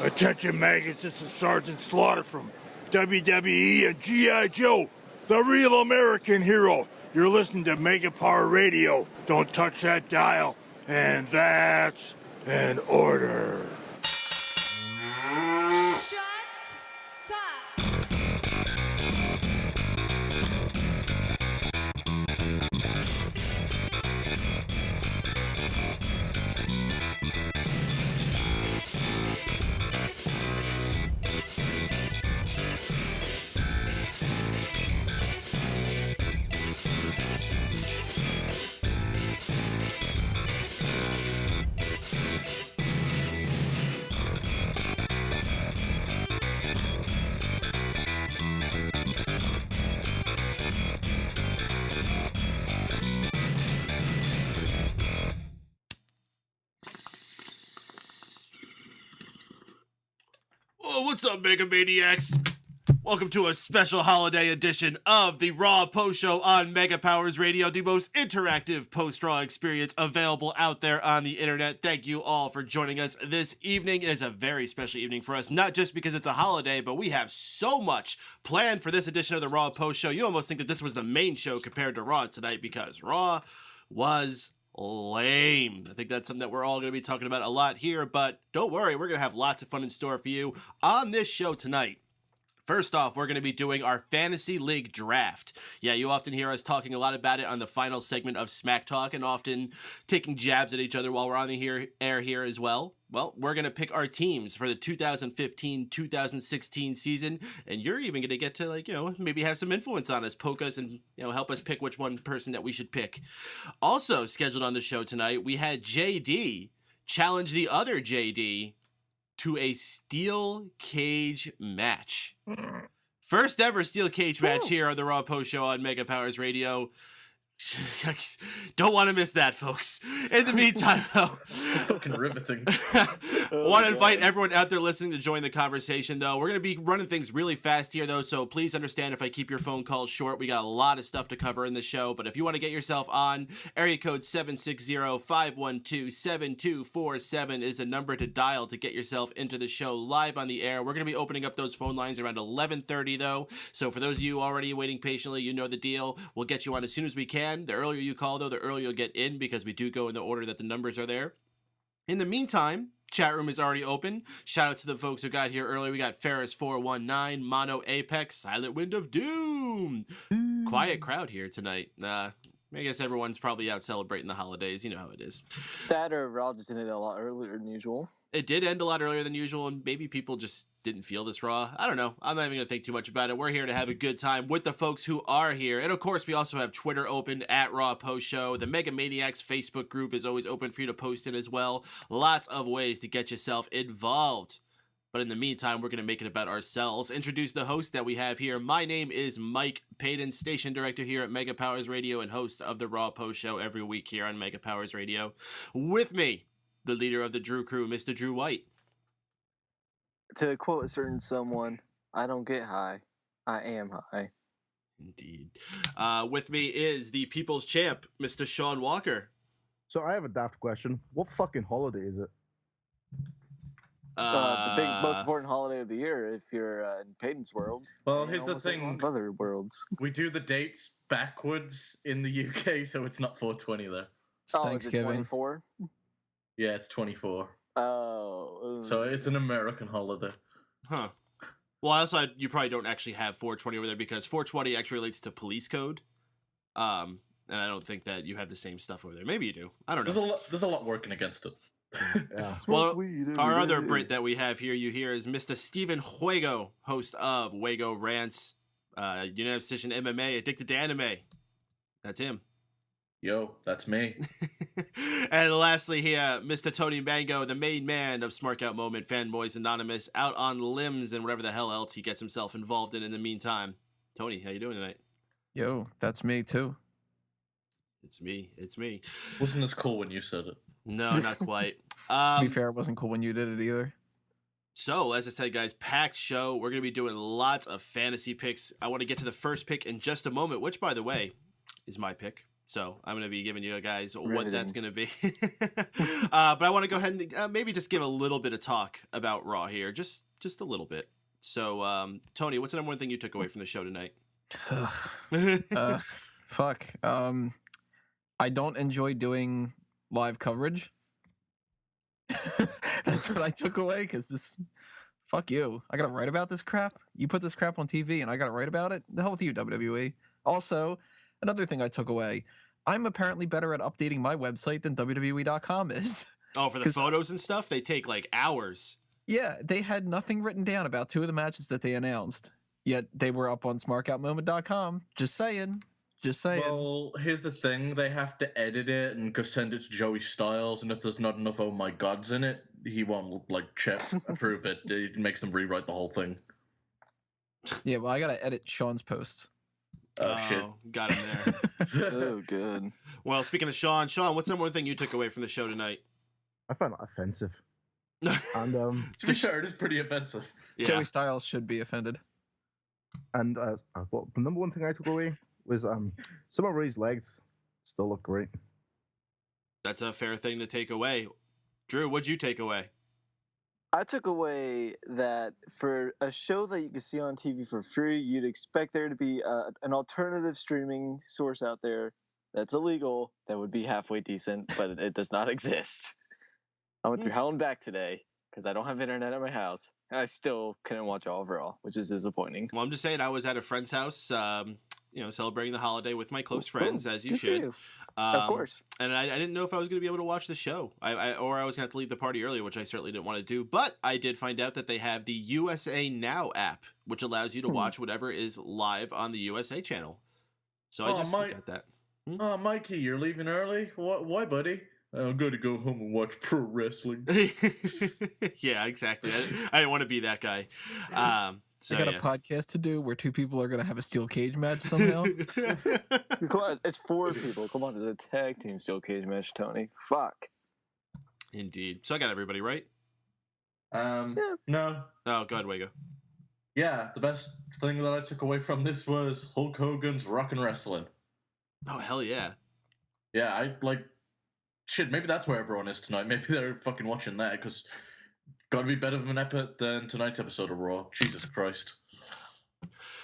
Attention maggots, this is Sergeant Slaughter from WWE and G.I. Joe, the real American hero. You're listening to Mega Power Radio. Don't touch that dial. And that's an order. What's up, Mega Maniacs? Welcome to a special holiday edition of the Raw Post Show on Mega Powers Radio, the most interactive post-Raw experience available out there on the internet. Thank you all for joining us this evening. It is a very special evening for us, not just because it's a holiday, but we have so much planned for this edition of the Raw Post Show. You almost think that this was the main show compared to Raw tonight, because Raw was lame. I think that's something that we're all going to be talking about a lot here, but don't worry, we're going to have lots of fun in store for you on this show tonight. First off, we're going to be doing our Fantasy League Draft. Yeah, you often hear us talking a lot about it on the final segment of Smack Talk, and often taking jabs at each other while we're on the air here as well. Well, we're going to pick our teams for the 2015-2016 season, and you're even going to get to, maybe have some influence on us, poke us, and, help us pick which one person that we should pick. Also scheduled on the show tonight, we had JD challenge the other JD to a steel cage match. First ever steel cage match here on the Raw Post Show on Mega Powers Radio. Don't want to miss that, folks. In the meantime, though, fucking riveting. Want to invite everyone out there listening to join the conversation, though. We're going to be running things really fast here, though, so please understand if I keep your phone calls short. We got a lot of stuff to cover in the show, but if you want to get yourself on, area code 760-512-7247 is the number to dial to get yourself into the show live on the air. We're going to be opening up those phone lines around 11:30, though, so for those of you already waiting patiently, you know the deal. We'll get you on as soon as we can. The earlier you call, though, the earlier you'll get in, because we do go in the order that the numbers are there. In the meantime, chat room is already open. Shout out to the folks who got here early. We got Ferris419, Mono Apex, Silent Wind of Doom. Quiet crowd here tonight. I guess everyone's probably out celebrating the holidays. You know how it is. That or Raw just ended a lot earlier than usual. It did end a lot earlier than usual, and maybe people just didn't feel this Raw. I don't know. I'm not even going to think too much about it. We're here to have a good time with the folks who are here. And, of course, we also have Twitter open at Raw Post Show. The Mega Maniacs Facebook group is always open for you to post in as well. Lots of ways to get yourself involved. But in the meantime, we're going to make it about ourselves. Introduce the host that we have here. My name is Mike Paden, station director here at Mega Powers Radio and host of the Raw Post Show every week here on Mega Powers Radio. With me, the leader of the Drew crew, Mr. Drew White. To quote a certain someone, I don't get high, I am high. Indeed. With me is the people's champ, Mr. Shaun Walker. So I have a daft question. What fucking holiday is it? The big, most important holiday of the year if you're in Paden's world. Well, here's the thing. Other worlds. We do the dates backwards in the UK, so it's not 420 there. Is it 24? Yeah, it's 24. Oh. So it's an American holiday. Huh. Well, also, you probably don't actually have 420 over there, because 420 actually relates to police code. And I don't think that you have the same stuff over there. Maybe you do. I don't know. There's a lot working against it. Yeah. Well, our other Brit that we have here, is Mr. Stephen Wago, host of Wago Rants, United Decision MMA, Addicted to Anime. That's him. Yo, that's me. And lastly here, Mr. Tony Mango, the main man of Smart Out Moment, Fanboys Anonymous, out on limbs and whatever the hell else he gets himself involved in the meantime. Tony, how you doing tonight? Yo, that's me too. It's me. Wasn't as cool when you said it. No, not quite. To be fair, it wasn't cool when you did it either. So, as I said, guys, packed show. We're going to be doing lots of fantasy picks. I want to get to the first pick in just a moment, which, by the way, is my pick. So I'm going to be giving you guys what that's Riveting. going to be. But I want to go ahead and maybe just give a little bit of talk about Raw here, just a little bit. So, Tony, what's the number one thing you took away from the show tonight? Fuck. I don't enjoy doing live coverage. That's what I took away, because this. Fuck you. I gotta write about this crap? You put this crap on TV and I gotta write about it? The hell with you, WWE. Also, another thing I took away. I'm apparently better at updating my website than WWE.com is. Oh, for the photos and stuff? They take like hours. Yeah, they had nothing written down about 2 of the matches that they announced. Yet they were up on smarkoutmoment.com. Just saying. Just saying. Well, here's the thing. They have to edit it and go send it to Joey Styles, and if there's not enough oh my gods in it, he won't, approve it. It makes them rewrite the whole thing. Yeah, well, I gotta edit Shaun's posts. Oh, shit. Got him there. Oh, good. Well, speaking of Shaun, what's the number one thing you took away from the show tonight? I found it offensive. And To be fair, it is pretty offensive. Yeah. Joey Styles should be offended. and well, the number one thing I took away was Summer Rae's legs still look great. That's a fair thing to take away. Drew, what'd you take away? I took away that for a show that you can see on TV for free, you'd expect there to be an alternative streaming source out there that's illegal that would be halfway decent, but it does not exist. I went through hell and back today because I don't have internet at my house, and I still couldn't watch all of Raw, which is disappointing. Well, I'm just saying I was at a friend's house, celebrating the holiday with my close friends, as you Good for should. you. Of course. And I didn't know if I was going to be able to watch the show, or I was going to have to leave the party early, which I certainly didn't want to do. But I did find out that they have the USA Now app, which allows you to watch whatever is live on the USA channel. So I just got that. Oh, Mikey, you're leaving early? Why, buddy? I'm going to go home and watch pro wrestling. Yeah, exactly. I didn't want to be that guy. So, I got a podcast to do where 2 people are going to have a steel cage match somehow. Come on, it's 4 people. Come on, it's a tag team steel cage match, Tony. Fuck. Indeed. So I got everybody right? No. Oh, go ahead, Wago. Yeah, the best thing that I took away from this was Hulk Hogan's Rockin' Wrestling. Oh, hell yeah. Yeah, shit, maybe that's where everyone is tonight. Maybe they're fucking watching that, because gotta be better than tonight's episode of Raw. Jesus Christ.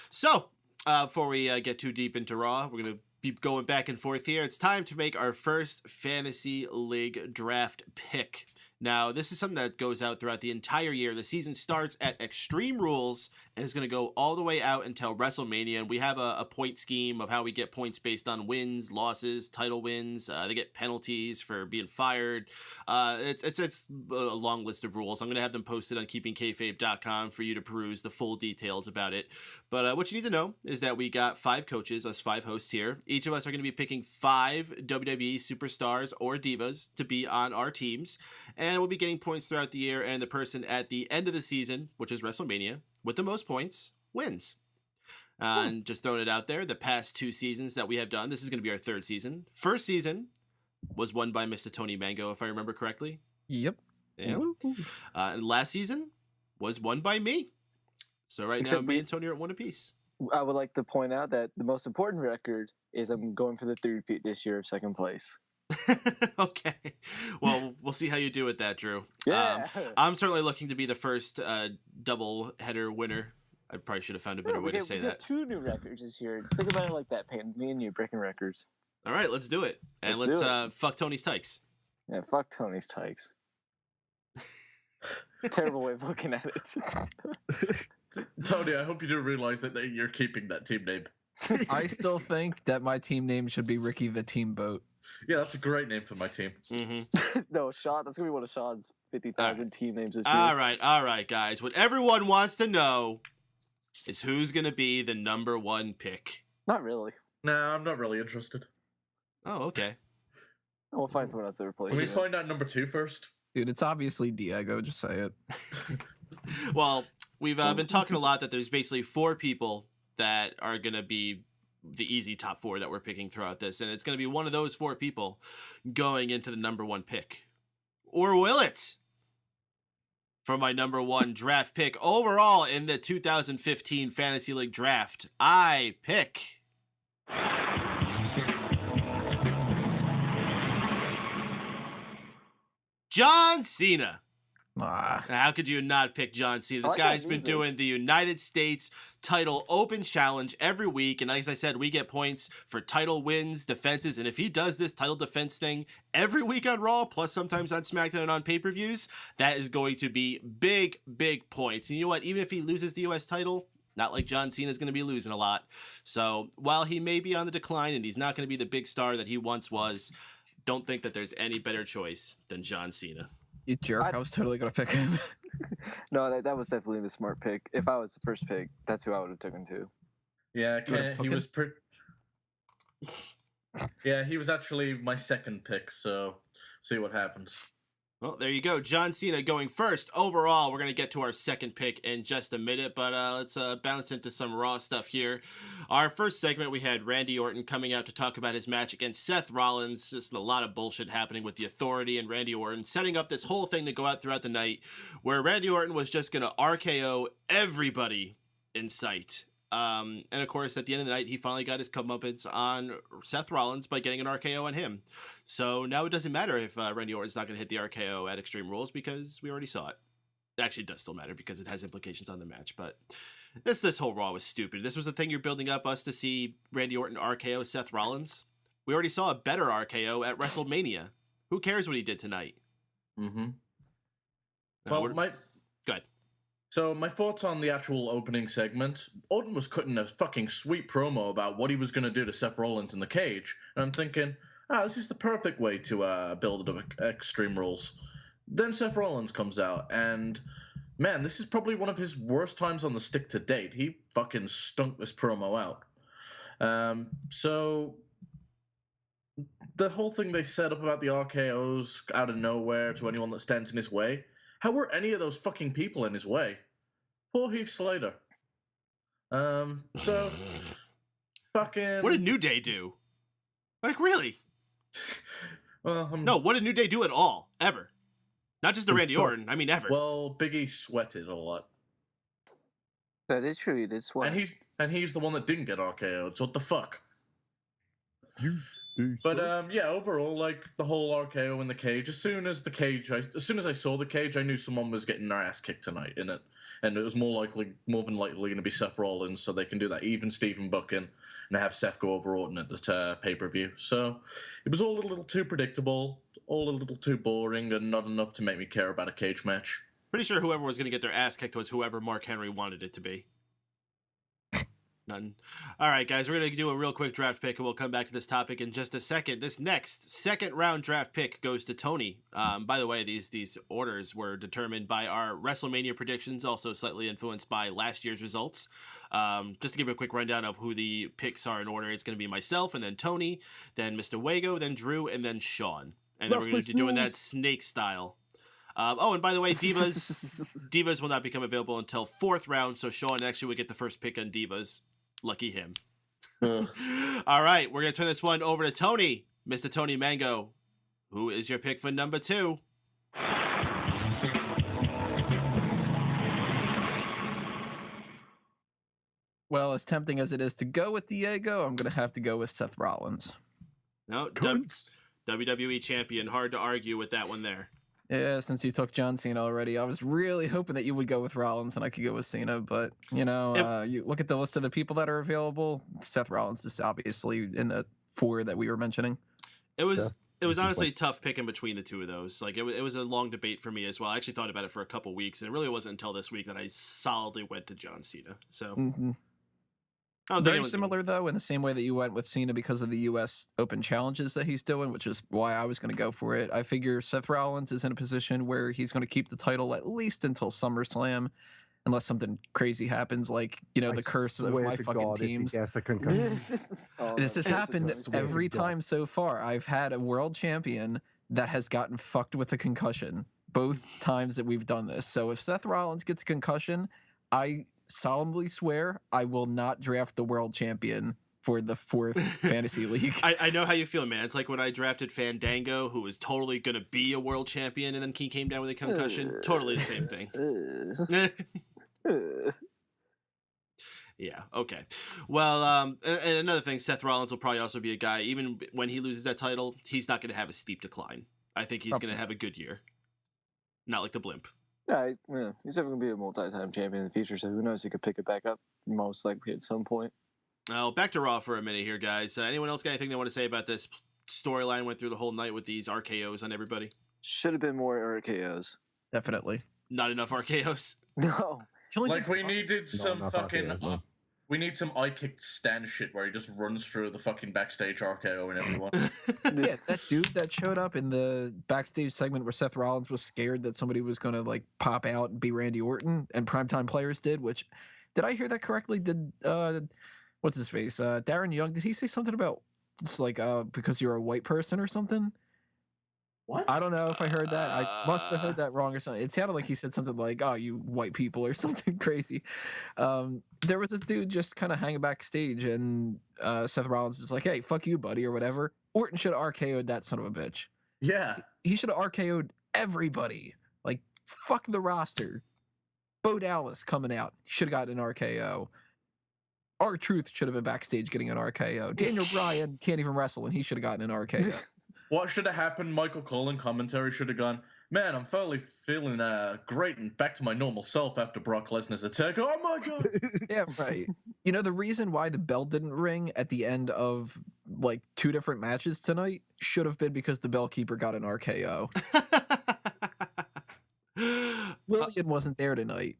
So, before we get too deep into Raw, we're going to be going back and forth here. It's time to make our first Fantasy League draft pick. Now, this is something that goes out throughout the entire year. The season starts at Extreme Rules and is going to go all the way out until WrestleMania. And we have a point scheme of how we get points based on wins, losses, title wins. They get penalties for being fired. It's a long list of rules. I'm going to have them posted on keepingkayfabe.com for you to peruse the full details about it. But what you need to know is that we got 5 coaches, us 5 hosts here. Each of us are going to be picking 5 WWE superstars or divas to be on our teams. And we'll be getting points throughout the year, and the person at the end of the season, which is WrestleMania, with the most points, wins. And just throwing it out there, the past 2 seasons that we have done, this is going to be our 3rd season. First season was won by Mr. Tony Mango, if I remember correctly. Yep. Yeah. And last season was won by me. So right now, me and Tony are at 1 apiece. I would like to point out that the most important record is I'm going for the 3rd repeat this year of 2nd place. Okay. Well, we'll see how you do with that, Drew. Yeah. I'm certainly looking to be the first double header winner. I probably should have found a better way to say we that. got 2 new records this year. Think about it like that, Paden. Me and you breaking records. All right, let's do it. And let's fuck Tony's tykes. Yeah, fuck Tony's tykes. Terrible way of looking at it. Tony, I hope you do realize that you're keeping that team name. I still think that my team name should be Ricky the Team Boat. Yeah, that's a great name for my team. Mm-hmm. No, Shaun. That's gonna be one of Shaun's 50,000 team names this year. All right, guys. What everyone wants to know is who's going to be the number 1 pick. Not really. Nah, I'm not really interested. Oh, okay. We'll find someone else to replace. Can we it. find out number 2 first? Dude, it's obviously Diego, just say it. Well, we've been talking a lot that there's basically 4 people that are going to be the easy top 4 that we're picking throughout this. And it's going to be one of those 4 people going into the number 1 pick. Or will it? For my number 1 draft pick overall in the 2015 Fantasy League Draft, I pick John Cena. Ah, How could you not pick John Cena? I This like that guy's been music. doing the United States title open challenge every week. And as I said, we get points for title wins, defenses. And if he does this title defense thing every week on Raw, plus sometimes on SmackDown and on pay-per-views, that is going to be big, big points. And you know what? Even if he loses the U.S. title, not like John Cena's going to be losing a lot. So while he may be on the decline and he's not going to be the big star that he once was, don't think that there's any better choice than John Cena. you jerk! I was totally gonna pick him. No, that was definitely the smart pick. If I was the first pick, that's who I would have taken too. Yeah, You would've he took was Yeah, he was actually my second pick, so see what happens. Well, there you go. John Cena going first. Overall, we're going to get to our second pick in just a minute, but let's bounce into some Raw stuff here. Our first segment, we had Randy Orton coming out to talk about his match against Seth Rollins. Just a lot of bullshit happening with the Authority and Randy Orton, setting up this whole thing to go out throughout the night, where Randy Orton was just going to RKO everybody in sight. And of course, at the end of the night, he finally got his comeuppance on Seth Rollins by getting an RKO on him. So now it doesn't matter if Randy Orton's not going to hit the RKO at Extreme Rules because we already saw it. Actually, it does still matter because it has implications on the match. But this whole Raw was stupid. This was the thing you're building up us to see Randy Orton RKO Seth Rollins. We already saw a better RKO at WrestleMania. Who cares what he did tonight? Mm-hmm. Now, Well, go ahead. So my thoughts on the actual opening segment, Orton was cutting a fucking sweet promo about what he was going to do to Seth Rollins in the cage. And I'm thinking, this is the perfect way to build up Extreme Rules. Then Seth Rollins comes out, and man, this is probably one of his worst times on the stick to date. He fucking stunk this promo out. So the whole thing they set up about the RKOs out of nowhere to anyone that stands in his way, how were any of those fucking people in his way? Poor Heath Slater. So fucking. What did New Day do? Like, really? Well, No, what did New Day do at all? Ever. Not just to He Randy sucked. Orton. I mean, ever. Well, Big E sweated a lot, That is true. He did sweat. and he's the one that didn't get RKO'd. So what the fuck? You But sure? yeah, overall, like the whole RKO in the cage. As soon as I saw the cage, I knew someone was getting their ass kicked tonight in it, and it was more than likely going to be Seth Rollins, so they can do that even Steven booking and have Seth go over Orton at the pay-per-view. So it was all a little too predictable, all a little too boring, and not enough to make me care about a cage match. Pretty sure whoever was going to get their ass kicked was whoever Mark Henry wanted it to be. None. All right, guys, we're going to do a real quick draft pick, and we'll come back to this topic in just a second. This next second-round draft pick goes to Tony. By the way, these orders were determined by our WrestleMania predictions, also slightly influenced by last year's results. Just to give you a quick rundown of who the picks are in order, it's going to be myself, and then Tony, then Mr. Wago, then Drew, and then Shaun. And then we're going to be doing that snake style. And by the way, Divas will not become available until 4th round, so Shaun actually would get the first pick on Divas. Lucky him. All right, we're going to turn this one over to Tony, Mr. Tony Mango. Who is your pick for number 2? Well, as tempting as it is to go with Diego, I'm gonna have to go with Seth Rollins. No, Cunts. WWE champion. Hard to argue with that one there. Yeah, since you took John Cena already, I was really hoping that you would go with Rollins and I could go with Cena, but you look at the list of the people that are available. Seth Rollins is obviously in the 4 that we were mentioning. It was Yeah, this is honestly tough picking between the two of those. Like it was a long debate for me as well. I actually thought about it for a couple weeks, and it really wasn't until this week that I solidly went to John Cena. So Mm-hmm. I don't think Very anyone's- similar though, in the same way that you went with Cena because of the U.S. Open challenges that he's doing, which is why I was going to go for it. I figure Seth Rollins is in a position where he's going to keep the title at least until SummerSlam, unless something crazy happens, like the curse of swear my to fucking God, if he teams. gets a concussion. This has happened Swear to every God. time so far. I've had a world champion that has gotten fucked with a concussion both times that we've done this. So if Seth Rollins gets a concussion, I solemnly swear I will not draft the world champion for the 4th fantasy league. I know how you feel, man. It's like when I drafted Fandango, who was totally going to be a world champion, and then he came down with a concussion. Totally the same thing. Yeah, okay. Well, and another thing, Seth Rollins will probably also be a guy, even when he loses that title, he's not going to have a steep decline. I think he's going to have a good year. Not like the blimp. Yeah, he's never going to be a multi-time champion in the future, so who knows? He could pick it back up most likely at some point. Well, back to Raw for a minute here, guys. Anyone else got anything they want to say about this storyline? Went through the whole night with these RKOs on everybody. Should have been more RKOs. Definitely. Not enough RKOs. No. Like, we needed some enough fucking... RKOs, no. We need some I-kicked Stan shit where he just runs through the fucking backstage RKO and everyone. Yeah, that dude that showed up in the backstage segment where Seth Rollins was scared that somebody was going to like pop out and be Randy Orton, and Primetime Players did, which, did I hear that correctly? Did, what's his face? Darren Young, did he say something about, it's like, because you're a white person or something? What? I don't know if I heard that. I must have heard that wrong or something. It sounded like he said something like, "Oh, you white people," or something crazy. There was this dude just kind of hanging backstage, and Seth Rollins was like, "Hey, fuck you, buddy," or whatever. Orton should have RKO'd that son of a bitch. Yeah. He should have RKO'd everybody. Like, fuck the roster. Bo Dallas coming out. Should have gotten an RKO. R-Truth should have been backstage getting an RKO. Daniel Bryan can't even wrestle, and he should have gotten an RKO. What should have happened? Michael Cole in commentary should have gone, man, I'm feeling great and back to my normal self after Brock Lesnar's attack. Oh my god! Yeah, right. You know, the reason why the bell didn't ring at the end of like 2 different matches tonight should have been because the bell keeper got an RKO. Lillian wasn't there tonight.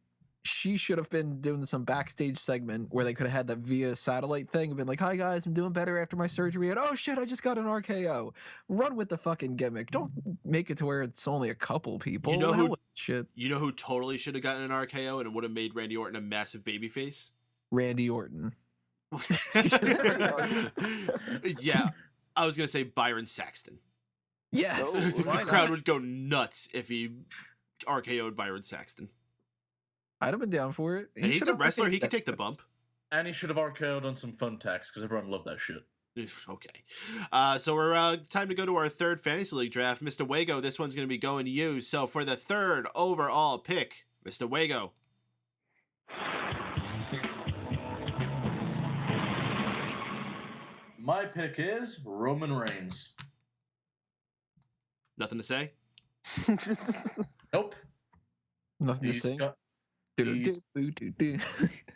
She should have been doing some backstage segment where they could have had that via satellite thing and been like, "Hi guys, I'm doing better after my surgery," and "Oh shit, I just got an RKO." Run with the fucking gimmick. Don't make it to where it's only a couple people. You know Hell who- with shit. You know who totally should have gotten an RKO and it would have made Randy Orton a massive babyface? Randy Orton. Yeah, I was gonna say Byron Saxton. Yes. Oh, The why crowd not? would go nuts if he RKO'd Byron Saxton. I'd have been down for it. And he's a should've wrestler; RKO'd he could that. take the bump. And he should have RKO'd on some thumbtacks because everyone loved that shit. Okay. So we're time to go to our third fantasy league draft. Mr. Wago, this one's going to be going to you. So for the third overall pick, Mr. Wago. My pick is Roman Reigns. Nothing to say? Nope. Nothing to He's say. got, Do-do-do, he's- do-do-do.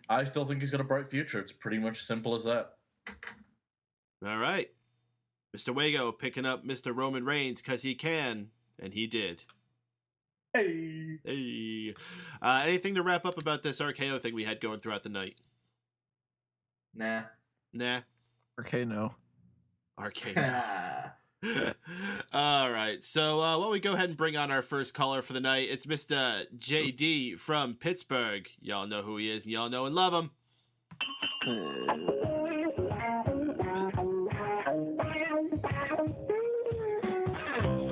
I still think he's got a bright future. It's pretty much simple as that. All right. Mr. Wago picking up Mr. Roman Reigns because he can, and he did. Hey. Hey. Anything to wrap up about this RKO thing we had going throughout the night? Nah. Nah. Okay, no. RKO. All right. So why don't we go ahead and bring on our first caller for the night? It's Mr. JD from Pittsburgh. Y'all know who he is, and y'all know and love him.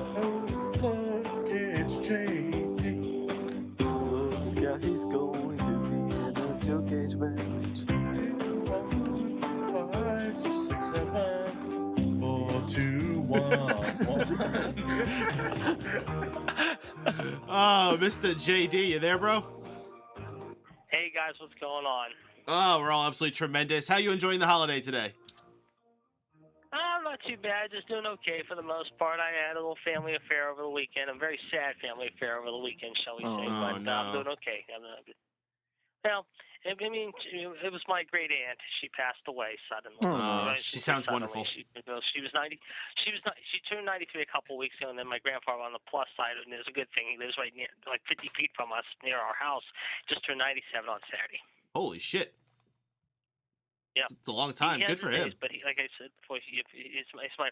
Look, it's JD. Look out, he's going to be in a steel cage match. 5, 6, 7, 4, 2, 1. Oh, Mr. JD, you there, bro? Hey guys, what's going on? Oh, we're all absolutely tremendous. How you enjoying the holiday today? I'm not too bad, just doing okay for the most part. I had a little family affair over the weekend, a very sad family affair over the weekend, shall we say. Oh, But no. I'm doing okay. Well, I mean, it was my great aunt. She passed away suddenly. Oh, Right, she did sounds suddenly. wonderful. She was 90. She turned 93 a couple weeks ago, and then my grandfather on the plus side, and it's a good thing. He lives right near, like 50 feet from us, near our house. Just turned 97 on Saturday. Holy shit. Yeah. It's a long time. He has Good for his him. days, but like I said before, it's my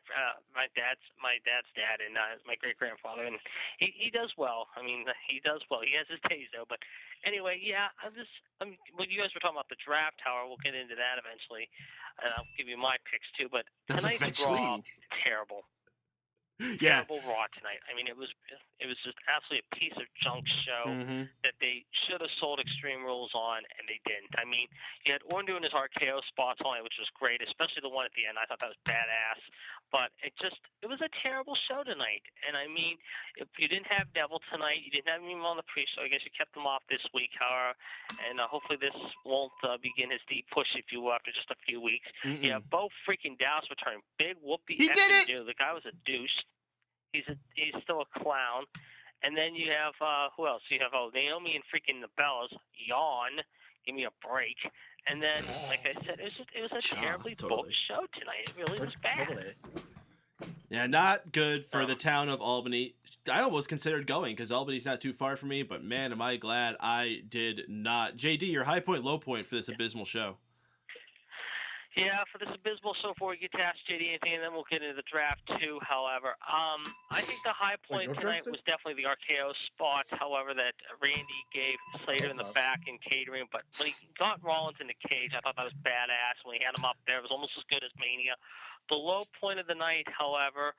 dad's dad and my great grandfather, and he does well. I mean, he does well. He has his days though. But anyway, yeah, when you guys were talking about the draft tower, we'll get into that eventually, and I'll give you my picks too. But That's tonight's eventually. Raw, terrible. Yeah. Terrible Raw tonight. I mean, it was just absolutely a piece of junk show Mm-hmm. that they should have sold Extreme Rules on, and they didn't. I mean, you had Orton doing his RKO spots on it, which was great, especially the one at the end. I thought that was badass. But it was a terrible show tonight. And I mean, if you didn't have Neville tonight, you didn't have him on the pre-show. I guess you kept him off this week, however, and hopefully this won't begin his deep push, if you will, after just a few weeks. Mm-mm. Yeah, Bo freaking Dallas returned. Big whoopee. He did it! Dude. The guy was a douche. He's still a clown. And then you have who else? You have Naomi and freaking the Bellas. Yawn. Give me a break. And then, like I said, it was a terribly booked show tonight. It really was bad. Totally. Yeah, not good for the town of Albany. I almost considered going because Albany's not too far from me, but man, am I glad I did not. JD, your high point, low point for this abysmal show. Yeah, for this abysmal show, before we get to Ask JD anything, and then we'll get into the draft too. However, I think the high point tonight was definitely the RKO spot. However, that Randy gave Slater in the back in catering, but when he got Rollins in the cage, I thought that was badass. When he had him up there, it was almost as good as Mania. The low point of the night, however,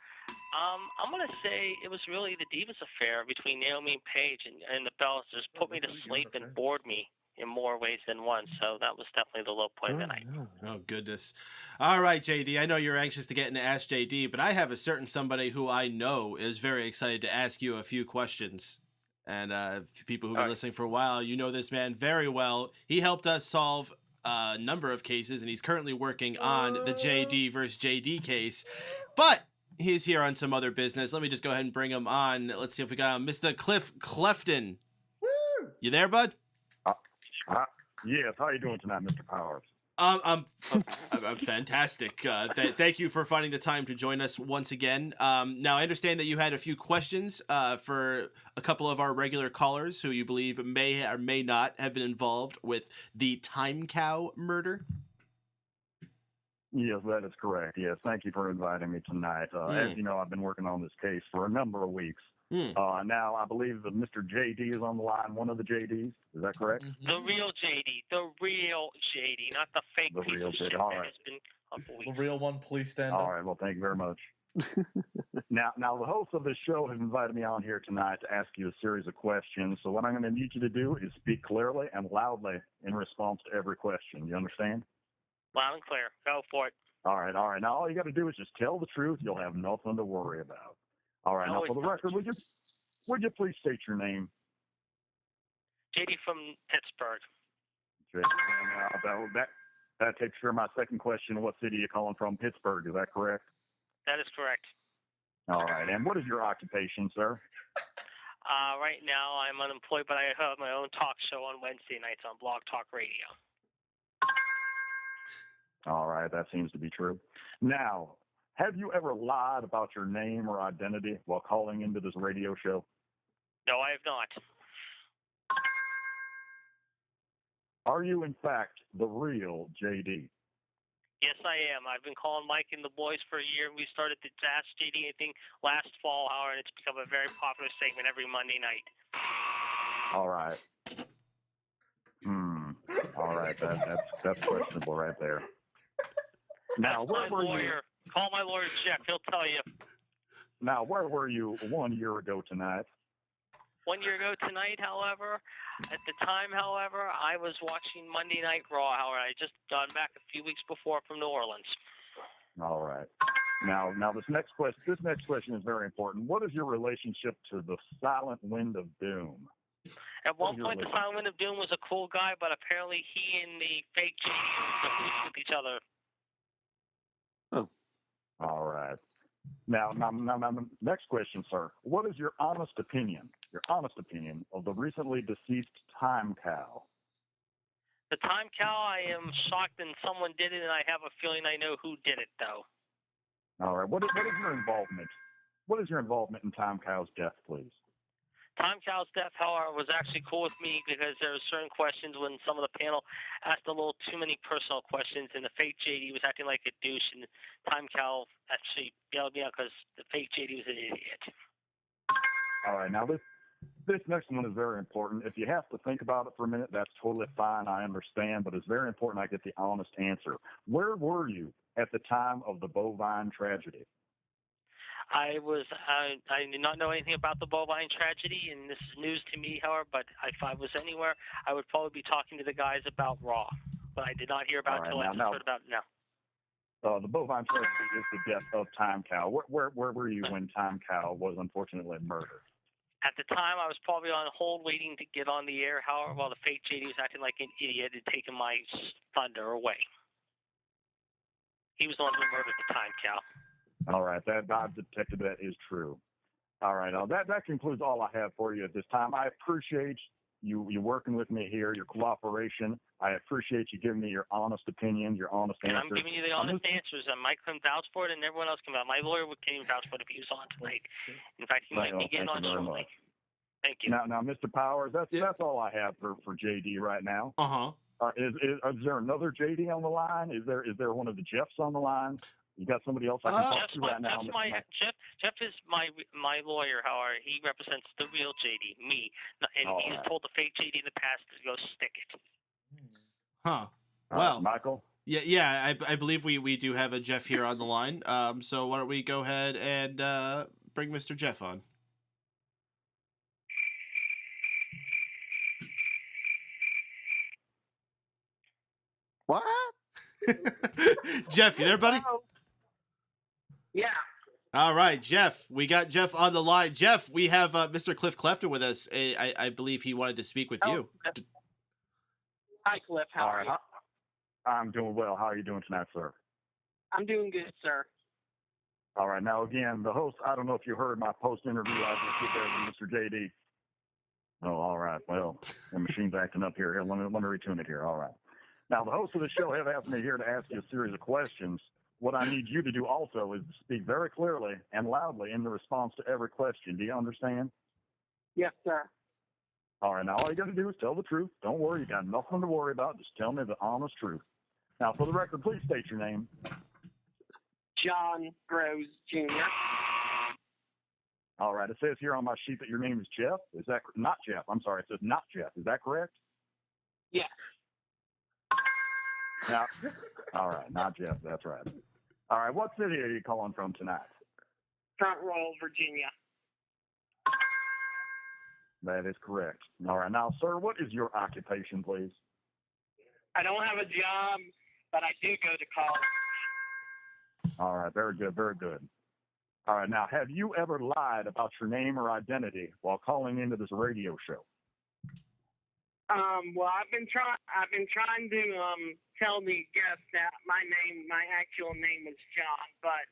I'm going to say it was really the Divas affair between Naomi and Paige and the Bellas. Just put me to sleep and bored me in more ways than one. So that was definitely the low point of the night. Oh, goodness. All right, JD, I know you're anxious to get into Ask JD, but I have a certain somebody who I know is very excited to ask you a few questions. And people who've been listening for a while, you know this man very well. He helped us solve a number of cases, and he's currently working on the JD versus JD case. But he's here on some other business. Let me just go ahead and bring him on. Let's see if we got him. Mr. Cliff Clefton. Woo! You there, bud? Yes. How are you doing tonight, Mr. Powers? I'm fantastic. Thank you for finding the time to join us once again. Now, I understand that you had a few questions for a couple of our regular callers who you believe may or may not have been involved with the Time Cow murder. Yes, that is correct. Yes, thank you for inviting me tonight. As you know, I've been working on this case for a number of weeks. Now, I believe that Mr. JD is on the line, one of the JDs. Is that correct? The real JD, not the fake piece of shit that has been up a week. The real one, please stand up. All right, well, thank you very much. Now, the host of this show has invited me on here tonight to ask you a series of questions. So what I'm going to need you to do is speak clearly and loudly in response to every question. You understand? Loud and clear. Go for it. All right. Now, all you got to do is just tell the truth. You'll have nothing to worry about. All right. Now, for the record, would you please state your name? JD from Pittsburgh. That takes care of my second question. What city are you calling from? Pittsburgh. Is that correct? That is correct. All right. And what is your occupation, sir? Right now, I'm unemployed, but I have my own talk show on Wednesday nights on Blog Talk Radio. All right. That seems to be true. Now, have you ever lied about your name or identity while calling into this radio show? No, I have not. Are you, in fact, the real JD? Yes, I am. I've been calling Mike and the boys for a year. We started the Ask JD thing last fall, however, and it's become a very popular segment every Monday night. All right. All right. That's questionable right there. Now, where were you? Call my lawyer, Jeff. He'll tell you. Now, where were you 1 year ago tonight? 1 year ago tonight, however, at the time, however, I was watching Monday Night Raw. However, I just got back a few weeks before from New Orleans. All right. Now this next question is very important. What is your relationship to the Silent Wind of Doom? At one point, the Silent Wind of Doom was a cool guy, but apparently he and the fake JD were with each other. Oh. All right. Now, next question, sir. What is your honest opinion of the recently deceased Time Cow? The Time Cow, I am shocked that someone did it, and I have a feeling I know who did it, though. All right. What is your involvement? What is your involvement in Time Cow's death, please? Time Cow's death, however, was actually cool with me because there were certain questions when some of the panel asked a little too many personal questions, and the fake JD was acting like a douche, and Time Cow actually bailed me out because the fake JD was an idiot. All right, now this next one is very important. If you have to think about it for a minute, that's totally fine. I understand, but it's very important I get the honest answer. Where were you at the time of the bovine tragedy? I did not know anything about the bovine tragedy, and this is news to me, however, but if I was anywhere, I would probably be talking to the guys about Raw. But I did not hear about it until I just heard about it now. The bovine tragedy is the death of Time Cow. Where were you when Time Cow was unfortunately murdered? At the time, I was probably on hold waiting to get on the air, however, while the fake JD was acting like an idiot and taking my thunder away. He was the one who murdered the Time Cow. All right, that I've detected that is true. All right. That concludes all I have for you at this time. I appreciate you working with me here, your cooperation. I appreciate you giving me your honest opinion, your honest And answers. I'm giving you the honest answers, and Mike can vouch for it, and everyone else can vouch. My lawyer can't even vouch for it if he was on tonight. In fact, he might be getting on shortly. Thank you. Now, Mr. Powers, that's all I have for JD right now. Is there another JD on the line? Is there one of the Jeffs on the line? You got somebody else I can talk to right now? Jeff is my lawyer. However, he represents the real JD, me, and he has told the fake JD in the past to go stick it. Huh. Well, Michael. Yeah. I believe we do have a Jeff here on the line. So why don't we go ahead and bring Mr. Jeff on? What? Jeff, you there, buddy? Yeah. All right, Jeff. We got Jeff on the line. Jeff, we have Mr. Cliff Clefton with us. I believe he wanted to speak with you. Hi, Cliff. How are you? I'm doing well. How are you doing tonight, sir? I'm doing good, sir. All right. Now, again, the host, I don't know if you heard my post-interview. I just sit there with Mr. JD. Oh, all right. Well, the machine's acting up here. Let me retune it here. All right. Now, the host of the show have asked me here to ask you a series of questions. What I need you to do also is to speak very clearly and loudly in the response to every question. Do you understand? Yes, sir. All right. Now, all you got to do is tell the truth. Don't worry. You got nothing to worry about. Just tell me the honest truth. Now, for the record, please state your name. John Rose Jr. All right. It says here on my sheet that your name is Jeff. Is that not Jeff? I'm sorry. It says not Jeff. Is that correct? Yes. Now, all right. Not Jeff. That's right. All right. What city are you calling from tonight? Front Royal, Virginia. That is correct. All right. Now, sir, what is your occupation, please? I don't have a job, but I do go to college. All right. Very good. Very good. All right. Now, have you ever lied about your name or identity while calling into this radio show? Well, I've been trying to tell the guests that my actual name was John, but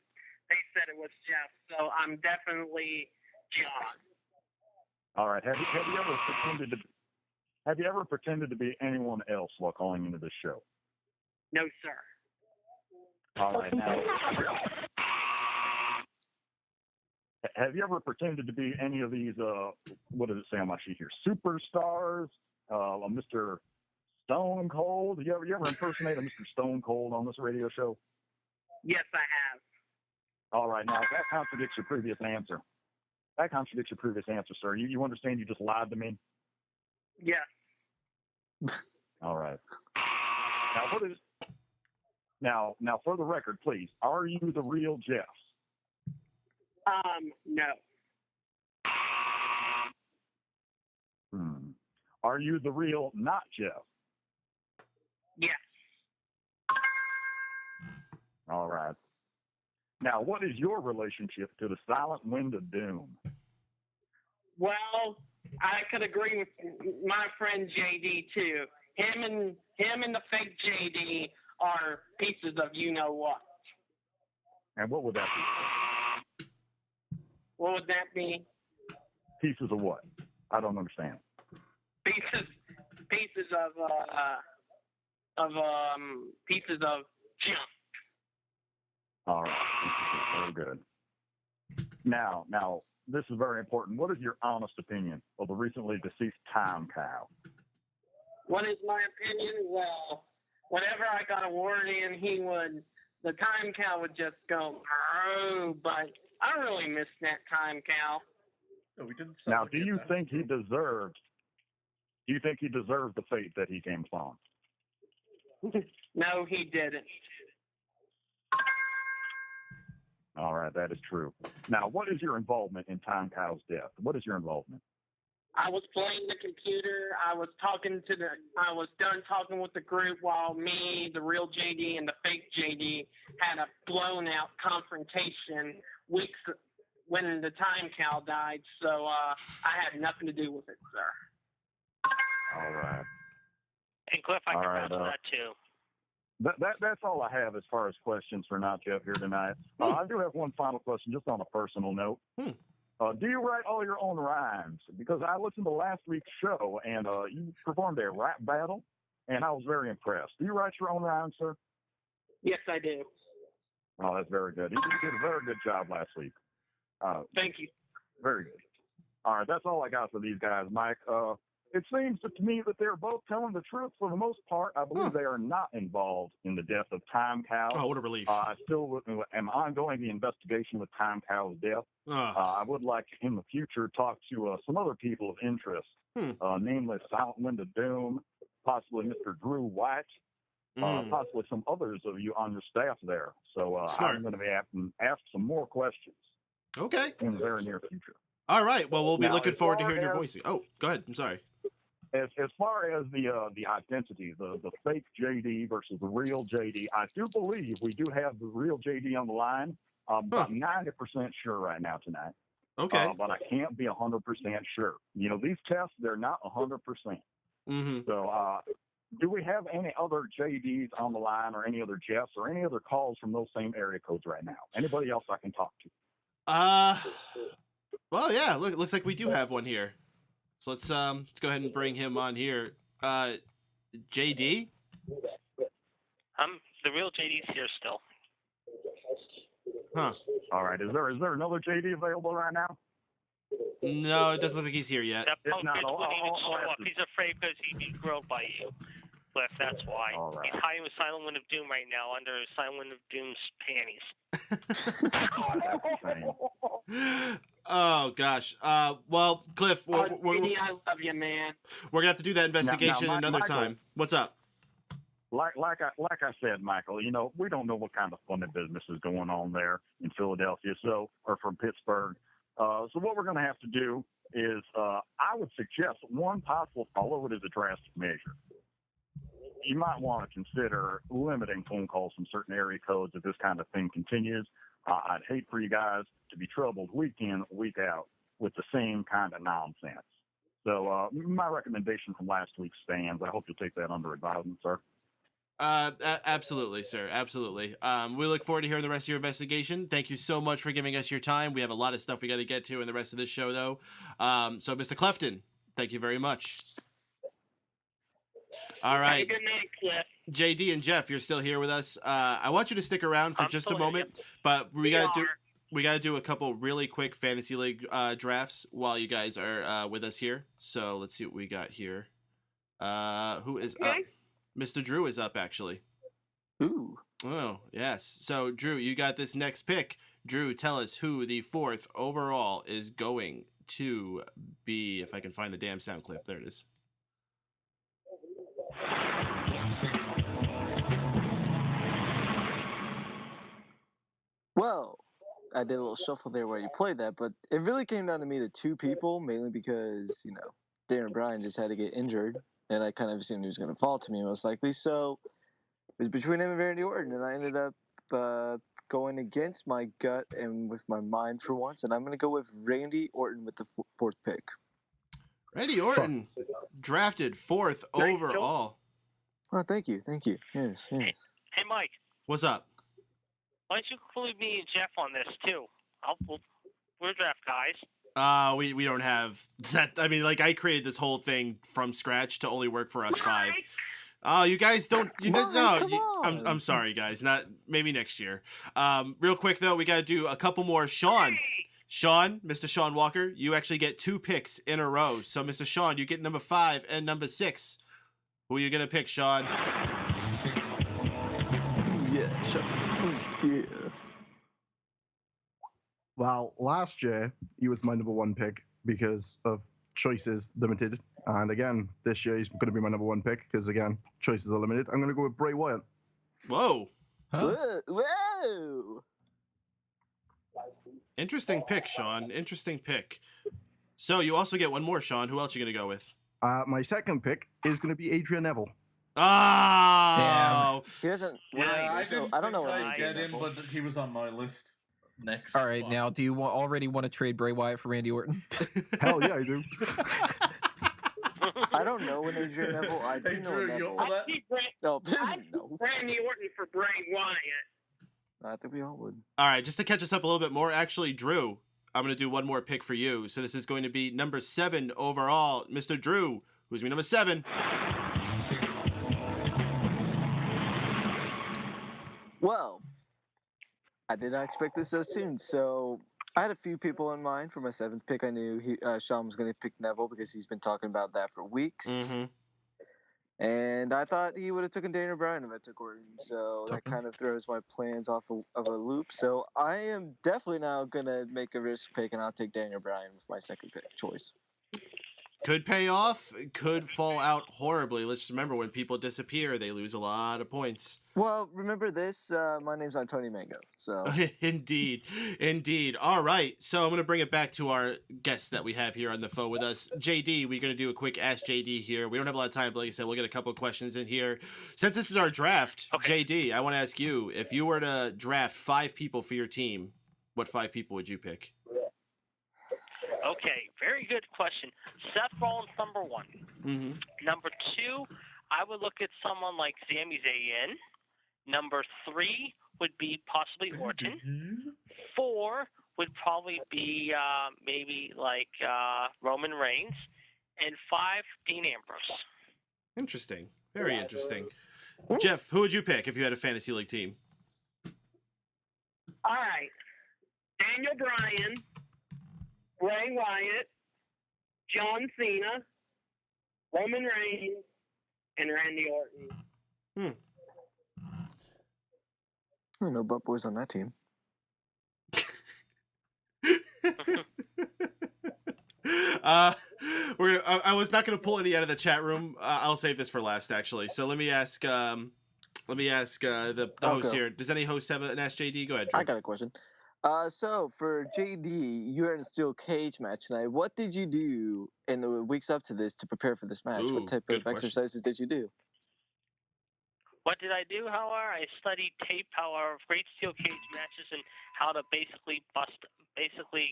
they said it was Jeff, so I'm definitely John. All right. Have you ever pretended to be anyone else while calling into this show? No, sir. All right. Now, have you ever pretended to be any of these? What does it say on my sheet here? Superstars. Mr. Stone Cold. You ever impersonate a Mr. Stone Cold on this radio show? Yes, I have. All right. Now, that contradicts your previous answer. That contradicts your previous answer, sir. You understand you just lied to me? Yes. All right. Now, for the record, please, are you the real Jeff? No. Are you the real not Jeff? Yes. All right. Now, what is your relationship to the Silent Wind of Doom? Well, I could agree with my friend JD too. Him and the fake JD are pieces of you know what. And what would that be? What would that be? Pieces of what? I don't understand. Pieces of junk. All right. Very good. Now, this is very important. What is your honest opinion of the recently deceased Time Cow? What is my opinion? Well, whenever I got a word in, the Time Cow would just go, oh, but I really miss that Time Cow. No, we didn't. Now, do you think he deserved the fate that he came upon? No, he didn't. All right, that is true. Now, what is your involvement in Time Cow's death? What is your involvement? I was playing the computer. I was done talking with the group while me, the real JD, and the fake JD had a blown out confrontation weeks when the Time Cow died. So I had nothing to do with it, sir. All right. And Cliff, I can vouch for that too. That's all I have as far as questions for Not Jeff here tonight. I do have one final question, just on a personal note. Do you write all your own rhymes? Because I listened to last week's show, and you performed a rap battle, and I was very impressed. Do you write your own rhymes, sir? Yes, I do. Oh, that's very good. You did a very good job last week. Thank you. Very good. All right, that's all I got for these guys, Mike. It seems to me that they're both telling the truth for the most part. I believe they are not involved in the death of Time Cow. Oh, what a relief. I still am ongoing the investigation with Time Cow's death. I would like to, in the future, talk to some other people of interest, namely Silent Wind of Doom, possibly Mr. Drew White, possibly some others of you on your staff there. So I'm going to be asked some more questions. Okay. In the very near future. All right. Well, we'll be Now, looking forward to hearing your voice. Oh, go ahead. I'm sorry. As far as the identity, the fake JD versus the real JD, I do believe we do have the real JD on the line. About 90% sure right now tonight. Okay. But I can't be 100% sure. You know, these tests, they're not 100%. Mm-hmm. So do we have any other JDs on the line or any other Jeffs or any other calls from those same area codes right now? Anybody else I can talk to? Well, yeah, looks like we do have one here. So let's go ahead and bring him on here. JD? The real JD's here still. Huh. All right. Is there another JD available right now? No, it doesn't look like he's here yet. That punk bitch wouldn't even show up. He's afraid because he'd be grilled by you. Cliff, that's why. All right. He's hiding with Silent Wind of Doom right now under Silent Wind of Doom's panties. Oh gosh. Well, Cliff, JD, I love you, man. We're gonna have to do that investigation now, another Michael, time. What's up? Like I said, Michael, you know, we don't know what kind of funny business is going on there in Philadelphia, or from Pittsburgh. So what we're going to have to do is, I would suggest one possible follow it is a drastic measure. You might want to consider limiting phone calls from certain area codes if this kind of thing continues. I'd hate for you guys to be troubled week in, week out with the same kind of nonsense. So my recommendation from last week stands. I hope you'll take that under advisement, sir. Absolutely, sir. Absolutely. We look forward to hearing the rest of your investigation. Thank you so much for giving us your time. We have a lot of stuff we got to get to in the rest of this show, though. So, Mr. Clefton, thank you very much. All right. Good night, Cliff. JD and Jeff, you're still here with us. I want you to stick around for just a moment, but we gotta do a couple really quick fantasy league drafts while you guys are with us here. So let's see what we got here. Who is up? Mr. Drew is up, actually. Ooh. Oh, yes. So, Drew, you got this next pick. Drew, tell us who the 4th overall is going to be. If I can find the damn sound clip. There it is. Well, I did a little shuffle there where you played that, but it really came down to me to two people, mainly because, you know, Darren Bryan just had to get injured. And I kind of assumed he was going to fall to me most likely. So it was between him and Randy Orton. And I ended up going against my gut and with my mind for once. And I'm going to go with Randy Orton with the 4th pick. Randy Orton, drafted 4th overall. Oh, thank you. Thank you. Yes, yes. Hey, Mike. What's up? Why don't you include me and Jeff on this, too? We're draft guys. We don't have that. I mean, like, I created this whole thing from scratch to only work for us 5. Oh, you guys don't. I'm sorry, guys. Not maybe next year. Real quick though, we got to do a couple more. Shaun, Mr. Shaun Walker, you actually get 2 picks in a row. So, Mr. Shaun, you get number 5 and number 6. Who are you gonna pick, Shaun? Yeah, shuffle. Yeah. Well, last year, he was my number 1 pick because of choices limited. And again, this year, he's going to be my number 1 pick because, again, choices are limited. I'm going to go with Bray Wyatt. Whoa. Huh? Whoa. Interesting pick, Shaun. Interesting pick. So you also get one more, Shaun. Who else are you going to go with? My second pick is going to be Adrian Neville. Oh! Damn. He doesn't. Yeah, I don't know what I Adrian get him, Neville. but he was on my list next. All right, now, do you already want to trade Bray Wyatt for Randy Orton? Hell yeah, I do. I don't know an Adrian Neville. I do Hey, know Drew, a you Neville. up for that? No, no. Randy Orton for Bray Wyatt. I think we all would. All right, just to catch us up a little bit more, actually, Drew, I'm going to do one more pick for you. So this is going to be number 7 overall, Mr. Drew, who's me number 7. Well, I did not expect this so soon. So I had a few people in mind for my 7th pick. I knew Shaun was going to pick Neville because he's been talking about that for weeks. Mm-hmm. And I thought he would have taken Daniel Bryan if I took Orton. So that kind of throws my plans off of a loop. So I am definitely now going to make a risk pick, and I'll take Daniel Bryan with my 2nd pick choice. Could pay off, could fall out horribly. Let's just remember, when people disappear, they lose a lot of points. Well, remember this, my name's not Tony Mango, so... Indeed. All right, so I'm going to bring it back to our guests that we have here on the phone with us. JD, we're going to do a quick Ask JD here. We don't have a lot of time, but like I said, we'll get a couple of questions in here. Since this is our draft, Okay. JD, I want to ask you, if you were to draft 5 people for your team, what 5 people would you pick? Okay, very good question. Seth Rollins, number 1. Mm-hmm. Number 2, I would look at someone like Sami Zayn. Number 3 would be possibly Orton. 4 would probably be maybe like Roman Reigns. And 5, Dean Ambrose. Interesting. Very interesting. Jeff, who would you pick if you had a fantasy league team? All right. Daniel Bryan, Bray Wyatt, John Cena, Roman Reigns, and Randy Orton. I don't know butt boys on that team. I was not going to pull any out of the chat room. I'll save this for last, actually. So let me ask the host here. Does any host have an Ask JD? Go ahead, Drew. I got a question. So for JD, you're in a steel cage match tonight. What did you do in the weeks up to this to prepare for this match? Ooh, What type good of question. exercises did you do? What did I do, however? I studied tape, however, great steel cage matches and how to basically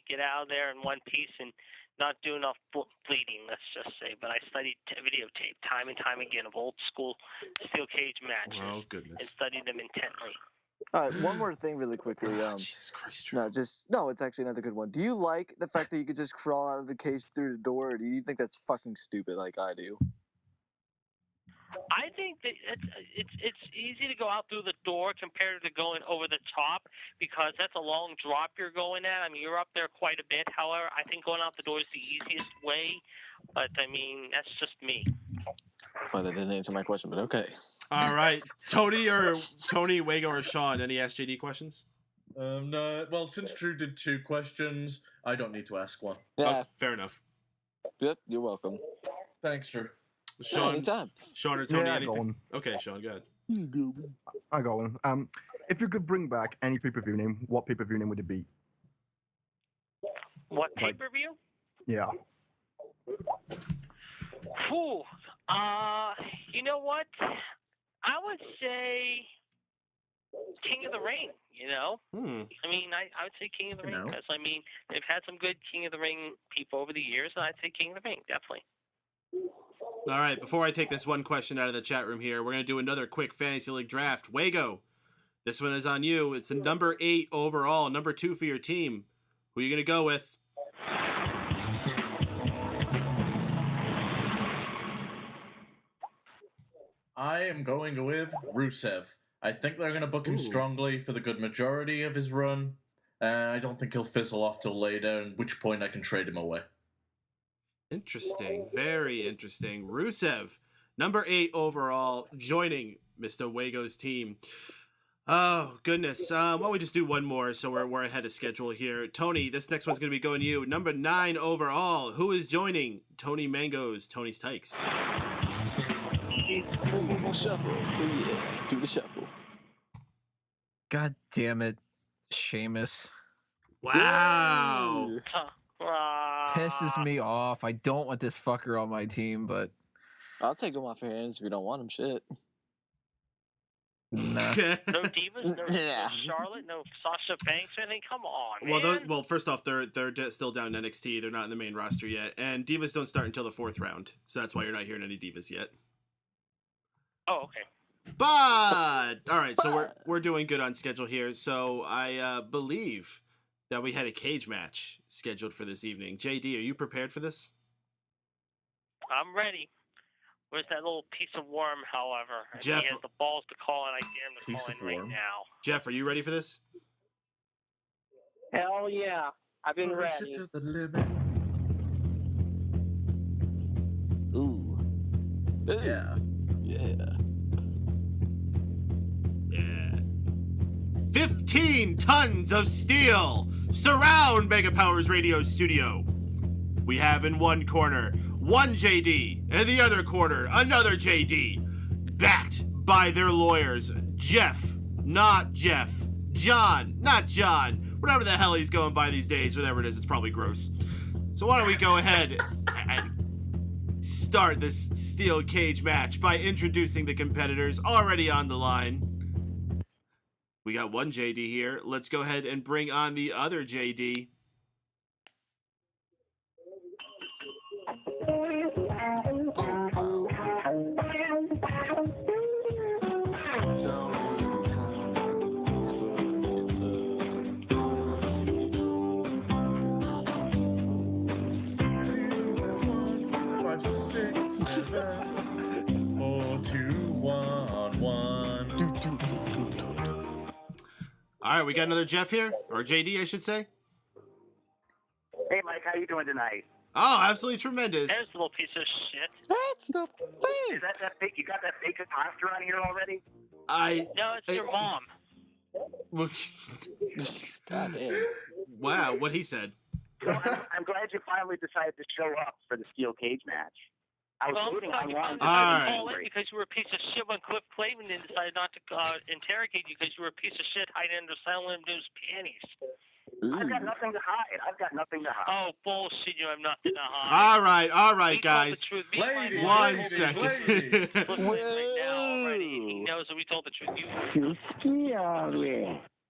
get out of there in one piece and not do enough bleeding, let's just say. But I studied videotape time and time again of old school steel cage matches. Oh, goodness. And studied them intently. All right, one more thing really quickly. Jesus Christ, Drew. No, it's actually another good one. Do you like the fact that you could just crawl out of the cage through the door, or do you think that's fucking stupid like I do? I think that it's easy to go out through the door compared to going over the top because that's a long drop you're going at. I mean, you're up there quite a bit. However, I think going out the door is the easiest way. But, I mean, that's just me. Well, that didn't answer my question, but okay. All right. Tony, Wago, or Shaun, any Ask JD questions? No. Well, since Drew did 2 questions, I don't need to ask one. Yeah. Oh, fair enough. Yep, you're welcome. Thanks, Drew. Shaun, Anytime. Shaun or Tony, Yeah, I anything? got one. Okay, Shaun, go ahead. I got one. If you could bring back any pay-per-view name, what pay-per-view name would it be? What, Like- pay-per-view? Yeah. Whew. You know what? I would say King of the Ring, you know? I mean, I would say King of the Ring because, I mean, they've had some good King of the Ring people over the years, and I'd say King of the Ring, definitely. All right, before I take this one question out of the chat room here, we're going to do another quick Fantasy League draft. Wago, this one is on you. It's the number 8 overall, number 2 for your team. Who are you going to go with? I am going with Rusev. I think they're going to book him strongly for the good majority of his run. I don't think he'll fizzle off till later, at which point I can trade him away. Interesting. Very interesting. Rusev, number 8 overall, joining Mr. Wago's team. Oh, goodness. Why don't we just do one more so we're ahead of schedule here. Tony, this next one's going to be going to you. Number 9 overall, who is joining Tony Mango's Tony's Tykes? Shuffle. Oh, yeah. Do the shuffle. God damn it, Sheamus. Wow. Pisses me off. I don't want this fucker on my team, but I'll take him off your hands if you don't want him. Shit. nah. No Divas, no Charlotte, no Sasha Banks or anything. Come on, man. Well, first off, they're still down in NXT. They're not in the main roster yet, and Divas don't start until the 4th round, so that's why you're not hearing any Divas yet. Oh, okay. But all right, so we're doing good on schedule here. So I believe that we had a cage match scheduled for this evening. JD, are you prepared for this? I'm ready. Where's that little piece of worm, however? And Jeff- he has the balls to call, and I dare him to Piece call of in right worm? now. Jeff, are you ready for this? Hell yeah. I've been Push ready. it to the limit. Ooh. Yeah. Yeah. Yeah. 15 tons of steel surround Mega Powers Radio Studio. We have in one corner one JD, and in the other corner another JD, backed by their lawyers, Jeff, not Jeff, John, not John, whatever the hell he's going by these days, whatever it is, it's probably gross. So why don't we go ahead and start this steel cage match by introducing the competitors already on the line. We got one JD here. Let's go ahead and bring on the other JD. Five, 6, 7, 4, 2, 1, 1. All right, we got another Jeff here, or JD, I should say. Hey, Mike, how you doing tonight? Oh, absolutely tremendous. There's a little piece of shit. That's the thing. Is that fake? You got that fake imposter on here already? No, it's your mom. God damn. Wow, what he said. Well, I'm glad you finally decided to show up for the steel cage match. I was Well, waiting you on decided All to right. call in because you were a piece of shit when Cliff Clavin decided not to interrogate you because you were a piece of shit hiding under Silent News panties. I've got nothing to hide. I've got nothing to hide. Oh, bullshit, you have nothing to hide. All right, We told the guys. truth. Me and my Ladies, mom One ladies, second. ladies. look right now already, and he knows that we told the truth.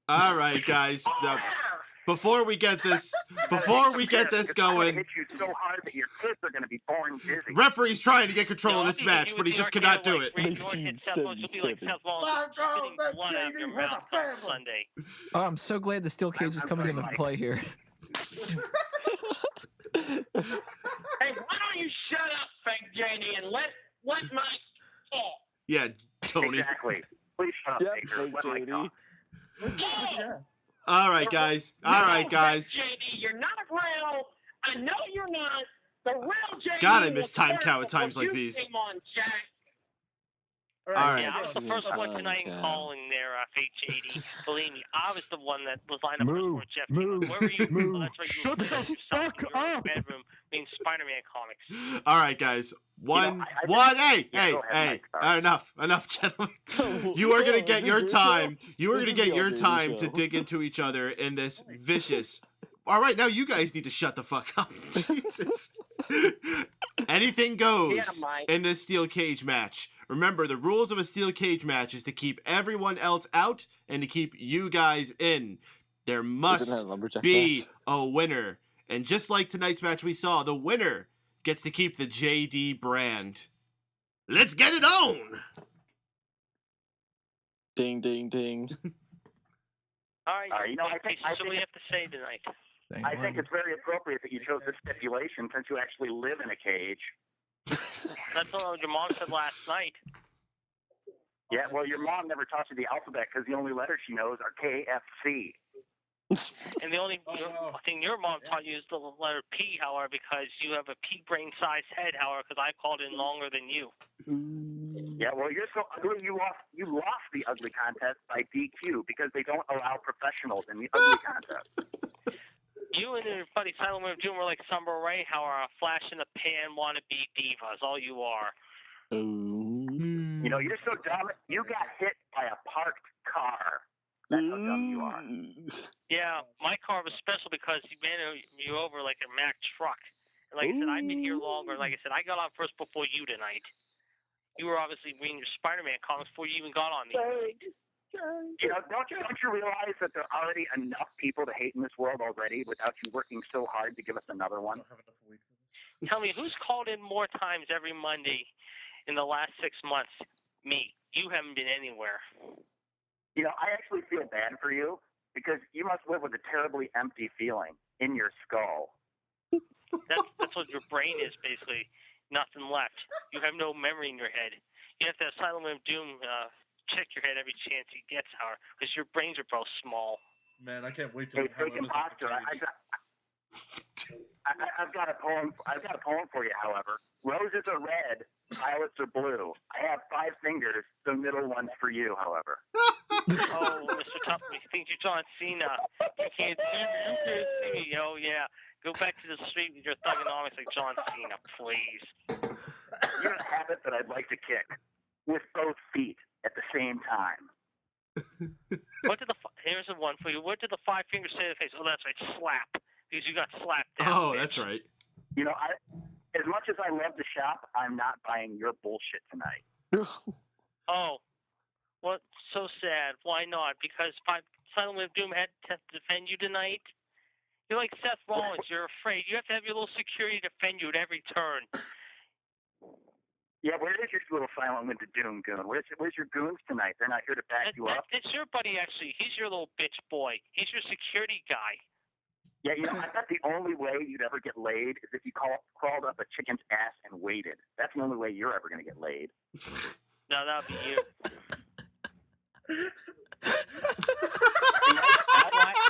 All right, guys. Before we get this It's going, gonna hit you so hard that your kids are going to be born dizzy. referee's trying to get control of this match, but he just cannot do it. You'll be like Seth Rollins, spitting blood out of your mouth on Sunday. Oh, I'm so glad the steel cage is coming into play here. Hey, why don't you shut up, fake JD, and let Mike talk? Yeah, Tony. Exactly. Please shut up, Yep, Baker. fake Let Mike JD. talk. All right, guys. JD, you're not real. I know you're not. The real JD. God, I miss was time first count at before times like you these. came on, Jack. All right. Yeah, I was the first one tonight Okay. calling there, fake JD. Believe me, I was the one that was lined up Moo, before Jeff. moo, Where were you? moo. Oh, that's right, you Shut were the yourself fuck in your up. bedroom being Spider-Man comics. All right, guys. One. Hey, Yeah, go ahead, Mike. Enough, gentlemen. You are gonna get your time. You are This gonna is get the your All Day time Show. to dig into each other in this vicious. All right, now you guys need to shut the fuck up. Jesus. Anything goes Yeah, Mike. in this steel cage match. Remember, the rules of a steel cage match is to keep everyone else out and to keep you guys in. There Isn't that must a lumberjack be match? a winner. And just like tonight's match we saw, the winner gets to keep the JD brand. Let's get it on! Ding, ding, ding. All right, All right, you know, I think- so what do you have to say tonight? I think it's very appropriate that you chose this stipulation since you actually live in a cage. That's what your mom said last night. Yeah, well, your mom never taught you the alphabet because the only letters she knows are KFC. And the only thing your mom taught you is the letter P, however, because you have a pea brain sized head, however, because I called in longer than you. Yeah, well, you're so ugly you lost the ugly contest by DQ because they don't allow professionals in the ugly contest. You and your buddy Silent Wave Jr. were like Summer Rae, however, flash in the pan wannabe divas. All you are. You know, you're so dumb. You got hit by a parked car. That's how dumb you are. Yeah, my car was special because he ran you over like a Mack truck. And like I said, I've been here longer. Like I said, I got on first before you tonight. You were obviously reading your Spider-Man comics before you even got on me tonight. You know, don't you realize that there are already enough people to hate in this world already without you working so hard to give us another one? Tell me, who's called in more times every Monday in the last 6 months? Me. You haven't been anywhere. You know, I actually feel bad for you because you must live with a terribly empty feeling in your skull. That's what your brain is, basically. Nothing left. You have no memory in your head. You have to have Silent of Doom check your head every chance he gets, Howard, because your brains are both small. Man, I can't wait to Hey, learn how fake it was imposter. I've got a poem. I've got a poem for you. However, roses are red, violets are blue. I have 5 fingers. The middle one's for you. However. Oh, Mr. Tuffman, you think you're John Cena? You can't see me. You can't see me. Oh yeah. Go back to the street with your thugonomics like John Cena, please. Here's a habit that I'd like to kick with both feet at the same time. Here's the one for you. What did the 5 fingers say to the face? Oh, that's right, slap. Because you got slapped down. Oh, bitch. that's right. You know, as much as I love to shop, I'm not buying your bullshit tonight. Oh, well, so sad. Why not? Because Silent of Doom had to defend you tonight. You're like Seth Rollins. You're afraid. You have to have your little security defend you at every turn. Yeah, where is your little Silent Winter Doom goon? Where's your goons tonight? They're not here to back you up. It's your buddy, actually. He's your little bitch boy. He's your security guy. Yeah, you know, I bet the only way you'd ever get laid is if you crawled up a chicken's ass and waited. That's the only way you're ever going to get laid. No, that'll be you.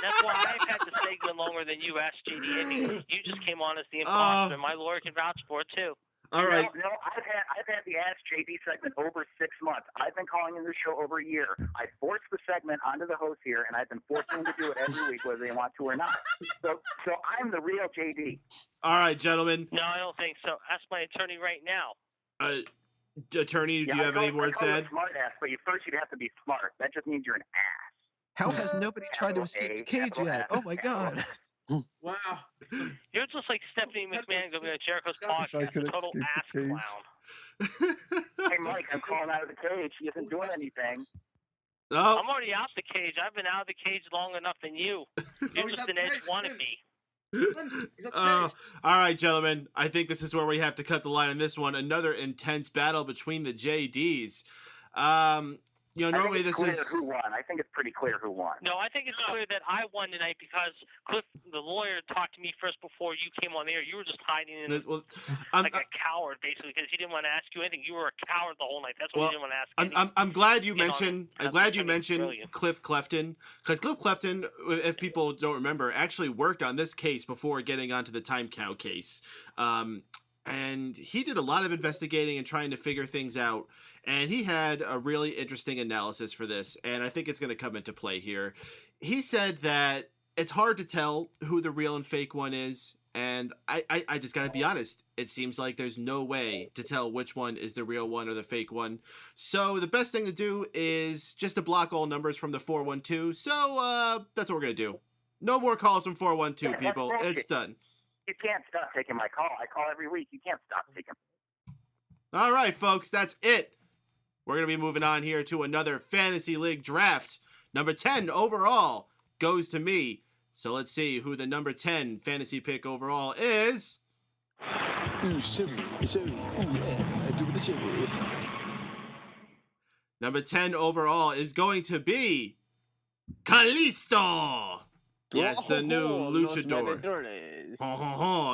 That's why I've had the segment longer than you, Ask JD. I mean, you just came on as the imposter. My lawyer can vouch for it too. All right. No, I've had the Ask JD segment over 6 months. I've been calling in this show over a year. I forced the segment onto the host here, and I've been forcing them to do it every week, whether they want to or not. So I'm the real JD. All right, gentlemen. No, I don't think so. Ask my attorney right now. Attorney, do you have any words to add? Smart ass, but first you'd have to be smart. That just means you're an ass. How has nobody tried to escape the cage yet? Oh my god. Wow. You're just like Stephanie McMahon going to Jericho's podcast. I could Total escape ass the cage. clown. Hey, Mike, I'm calling out of the cage. He isn't doing anything. Oh, I'm already out the cage. I've been out of the cage long enough than you. You're just an Edge wannabe. all right, gentlemen. I think this is where we have to cut the line on this one. Another intense battle between the JDs. You know, normally this is who won. I think it's pretty clear who won. No, I think it's clear that I won tonight because Cliff, the lawyer, talked to me first before you came on the air. You were just hiding in like a coward, basically, because he didn't want to ask you anything. You were a coward the whole night. That's why he didn't want to ask anything. I'm glad you mentioned. I'm glad you mentioned Cliff Clefton, because Cliff Clefton, if people don't remember, actually worked on this case before getting onto the time count case. And he did a lot of investigating and trying to figure things out. And he had a really interesting analysis for this, and I think it's going to come into play here. He said that it's hard to tell who the real and fake one is, and I just got to be honest. It seems like there's no way to tell which one is the real one or the fake one. So the best thing to do is just to block all numbers from the 412. So that's what we're going to do. No more calls from 412, people. It's done. You can't stop taking my call. I call every week. You can't stop taking. All right, folks, that's it. We're going to be moving on here to another Fantasy League draft. Number 10 overall goes to me. So let's see who the number 10 fantasy pick overall is. Ooh, shimmy. Ooh, yeah, I do the shimmy. Number 10 overall is going to be Kalisto. Yes, the new luchador.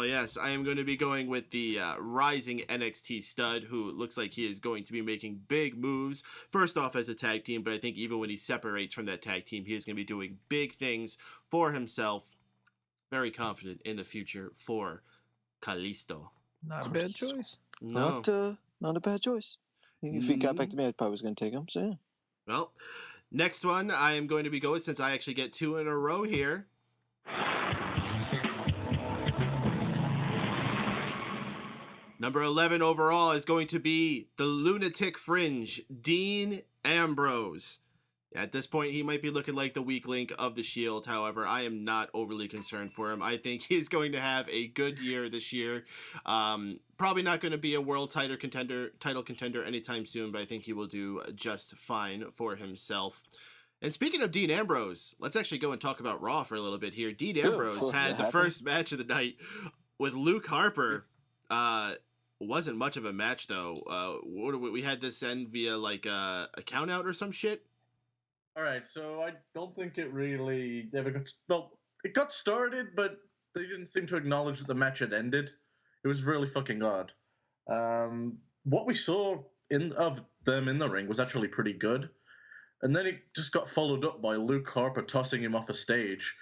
Yes, I am going to be going with the rising NXT stud who looks like he is going to be making big moves. First off as a tag team, but I think even when he separates from that tag team, he is going to be doing big things for himself. Very confident in the future for Kalisto. Not a bad choice. No. Not a bad choice. If he got back to me, I probably was going to take him. So yeah. Well, next one I am going to be going since I actually get 2 in a row here. Number 11 overall is going to be the Lunatic Fringe, Dean Ambrose. At this point, he might be looking like the weak link of the Shield. However, I am not overly concerned for him. I think he's going to have a good year this year. Probably not going to be a world title contender anytime soon, but I think he will do just fine for himself. And speaking of Dean Ambrose, let's actually go and talk about Raw for a little bit here. Dean Ambrose had the first match of the night with Luke Harper. Wasn't much of a match though. We had this end via like a count out or some shit. All right, so I don't think it really ever got. Well, it got started, but they didn't seem to acknowledge that the match had ended. It was really fucking odd. What we saw of them in the ring was actually pretty good, and then it just got followed up by Luke Harper tossing him off a stage.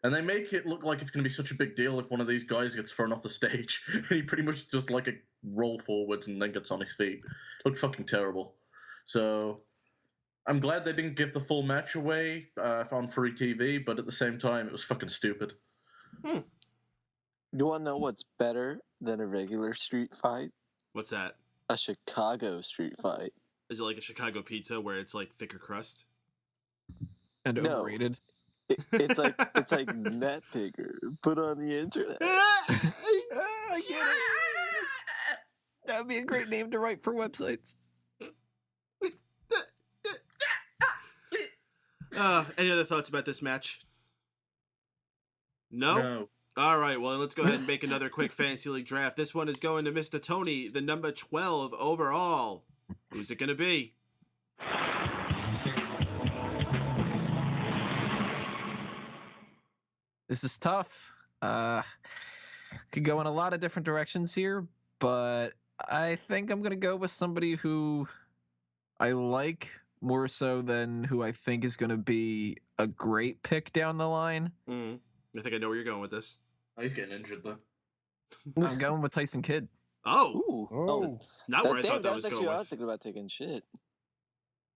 And they make it look like it's going to be such a big deal if one of these guys gets thrown off the stage. He pretty much just like a roll forwards and then gets on his feet. Looked fucking terrible. So I'm glad they didn't give the full match away on free TV, but at the same time, it was fucking stupid. You want to know what's better than a regular street fight? What's that? A Chicago street fight. Is it like a Chicago pizza where it's like thicker crust? And No. overrated. It's like Net Picker put on the internet. I get it. That'd be a great name to write for websites. Any other thoughts about this match? No? All right, well, let's go ahead and make another quick Fantasy League draft. This one is going to Mr. Tony, the number 12 overall. Who's it going to be? This is tough. Could go in a lot of different directions here, but I think I'm going to go with somebody who I like more so than who I think is going to be a great pick down the line. I think I know where you're going with this. Oh, he's getting injured, though. I'm going with Tyson Kidd. Oh! Ooh. Oh. Not where I thought that that was actually going I with. was thinking about taking shit.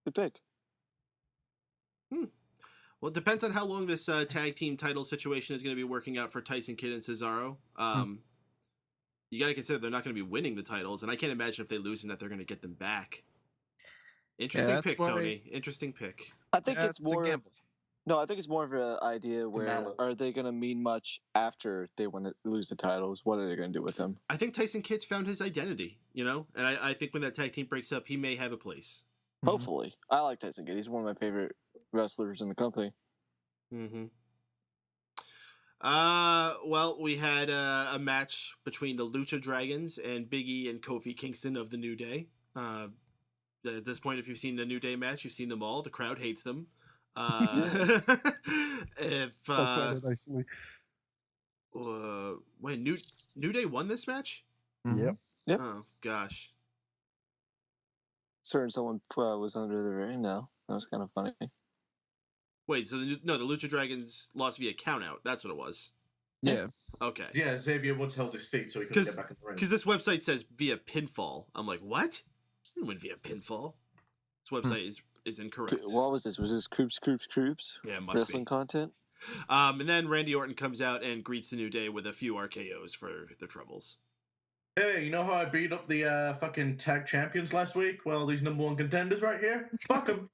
Good pick. Well, it depends on how long this tag team title situation is going to be working out for Tyson Kidd and Cesaro. You got to consider they're not going to be winning the titles, and I can't imagine if they lose them that they're going to get them back. Interesting pick, Tony. Interesting pick. I think Yeah, it's more. a gamble. No, I think it's more of an idea where mallet. are they going to mean much after they lose the titles? What are they going to do with them? I think Tyson Kidd's found his identity, and I think when that tag team breaks up, he may have a place. Hopefully, I like Tyson Kidd. He's one of my favorite wrestlers in the company. Well, we had a match between the Lucha Dragons and Big E and Kofi Kingston of the New Day. At this point, if you've seen the New Day match, you've seen them all. The crowd hates them. Nicely. Wait, New Day won this match? Yep. Yep. Oh gosh. Certain someone was under the ring now. That was kind of funny. Wait, so the Lucha Dragons lost via countout. That's what it was. Yeah. Okay. Yeah, Xavier Woods held his feet so he couldn't get back in the ring. Because this website says via pinfall. I'm like, what? He didn't win via pinfall. This website is incorrect. What was this? Was this Croops? Yeah, it must Wrestling be. content? And then Randy Orton comes out and greets the New Day with a few RKOs for their troubles. Hey, you know how I beat up the fucking tag champions last week? Well, these number one contenders right here, fuck them.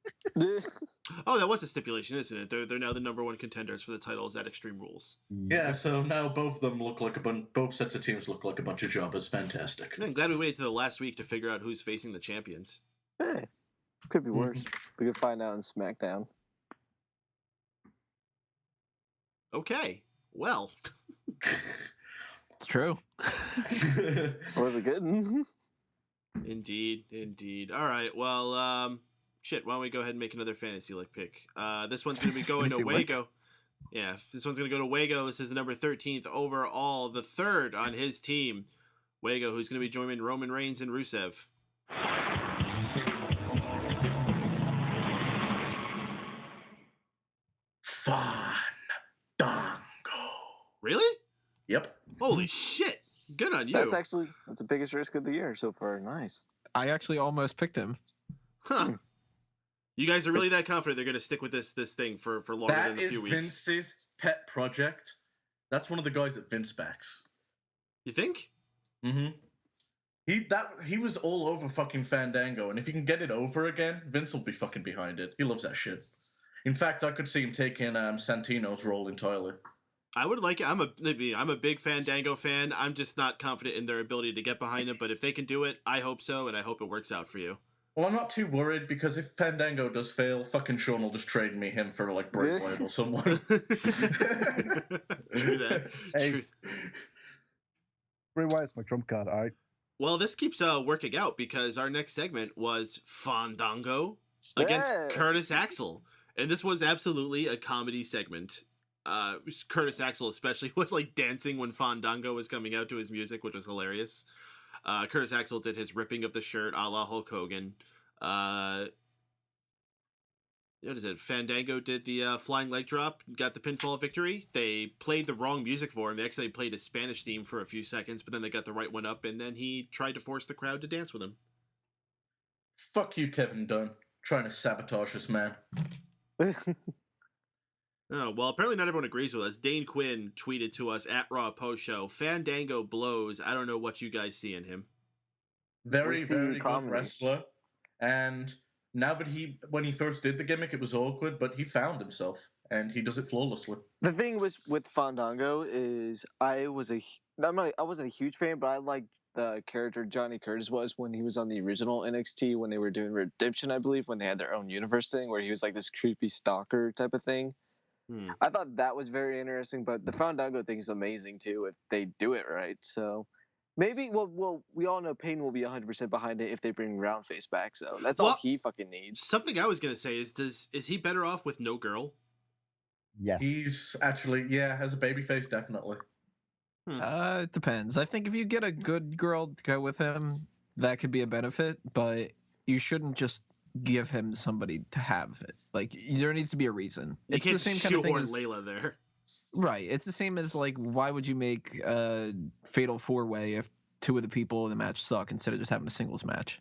Oh, that was a stipulation, isn't it? They're now the number one contenders for the titles at Extreme Rules. Yeah, so now both of them look like both sets of teams look like a bunch of jobbers. Fantastic. I'm glad we waited to the last week to figure out who's facing the champions. Hey, could be worse. We could find out on SmackDown. Okay, well. It's true. Was it good? Indeed. All right, well, shit, why don't we go ahead and make another Fantasy League pick? This one's going to be going to Wago. Yeah, this one's going to go to Wago. This is the number 13th overall, the third on his team. Wago, who's going to be joining Roman Reigns and Rusev. Fandango. Really? Yep. Holy shit. Good on you. That's the biggest risk of the year so far. Nice. I actually almost picked him. Huh. You guys are really that confident they're going to stick with this thing for longer than a few weeks? That is Vince's pet project. That's one of the guys that Vince backs. You think? Mm-hmm. He was all over fucking Fandango, and if he can get it over again, Vince will be fucking behind it. He loves that shit. In fact, I could see him taking Santino's role entirely. I would like it. I'm a big Fandango fan. I'm just not confident in their ability to get behind it, but if they can do it, I hope so, and I hope it works out for you. Well, I'm not too worried, because if Fandango does fail, fucking Shaun will just trade me him for, like, Bray Wyatt or someone. True that. Hey. True. Bray Wyatt's my trump card, alright? Well, this keeps working out, because our next segment was Fandango against Yeah. Curtis Axel. And this was absolutely a comedy segment. Curtis Axel especially was like dancing when Fandango was coming out to his music, which was hilarious. Curtis Axel did his ripping of the shirt a la Hulk Hogan. What is it? Fandango did the flying leg drop, got the pinfall victory. They played the wrong music for him. They actually played a Spanish theme for a few seconds, but then they got the right one up, and then he tried to force the crowd to dance with him. Fuck you, Kevin Dunn. Trying to sabotage this man. Oh, well, apparently not everyone agrees with us. Dane Quinn tweeted to us at Raw Post Show, Fandango blows. I don't know what you guys see in him. Very, We see very good comedy. wrestler. And now that when he first did the gimmick, it was awkward, but he found himself, and he does it flawlessly. The thing with Fandango is I wasn't a huge fan, but I liked the character Johnny Curtis was when he was on the original NXT when they were doing Redemption, I believe, when they had their own universe thing where he was like this creepy stalker type of thing. I thought that was very interesting, but the Fandango thing is amazing too if they do it right. So maybe, well, we all know Paden will be 100% behind it if they bring Roundface back. So that's all he fucking needs. Something I was gonna say is he better off with no girl? Yes. He's actually, as a babyface, definitely. It depends. I think if you get a good girl to go with him, that could be a benefit, but you shouldn't just give him somebody to have it. Like, there needs to be a reason. It's the same kind of thing as Layla there. Right. It's the same as, like, why would you make a fatal four-way if two of the people in the match suck instead of just having a singles match?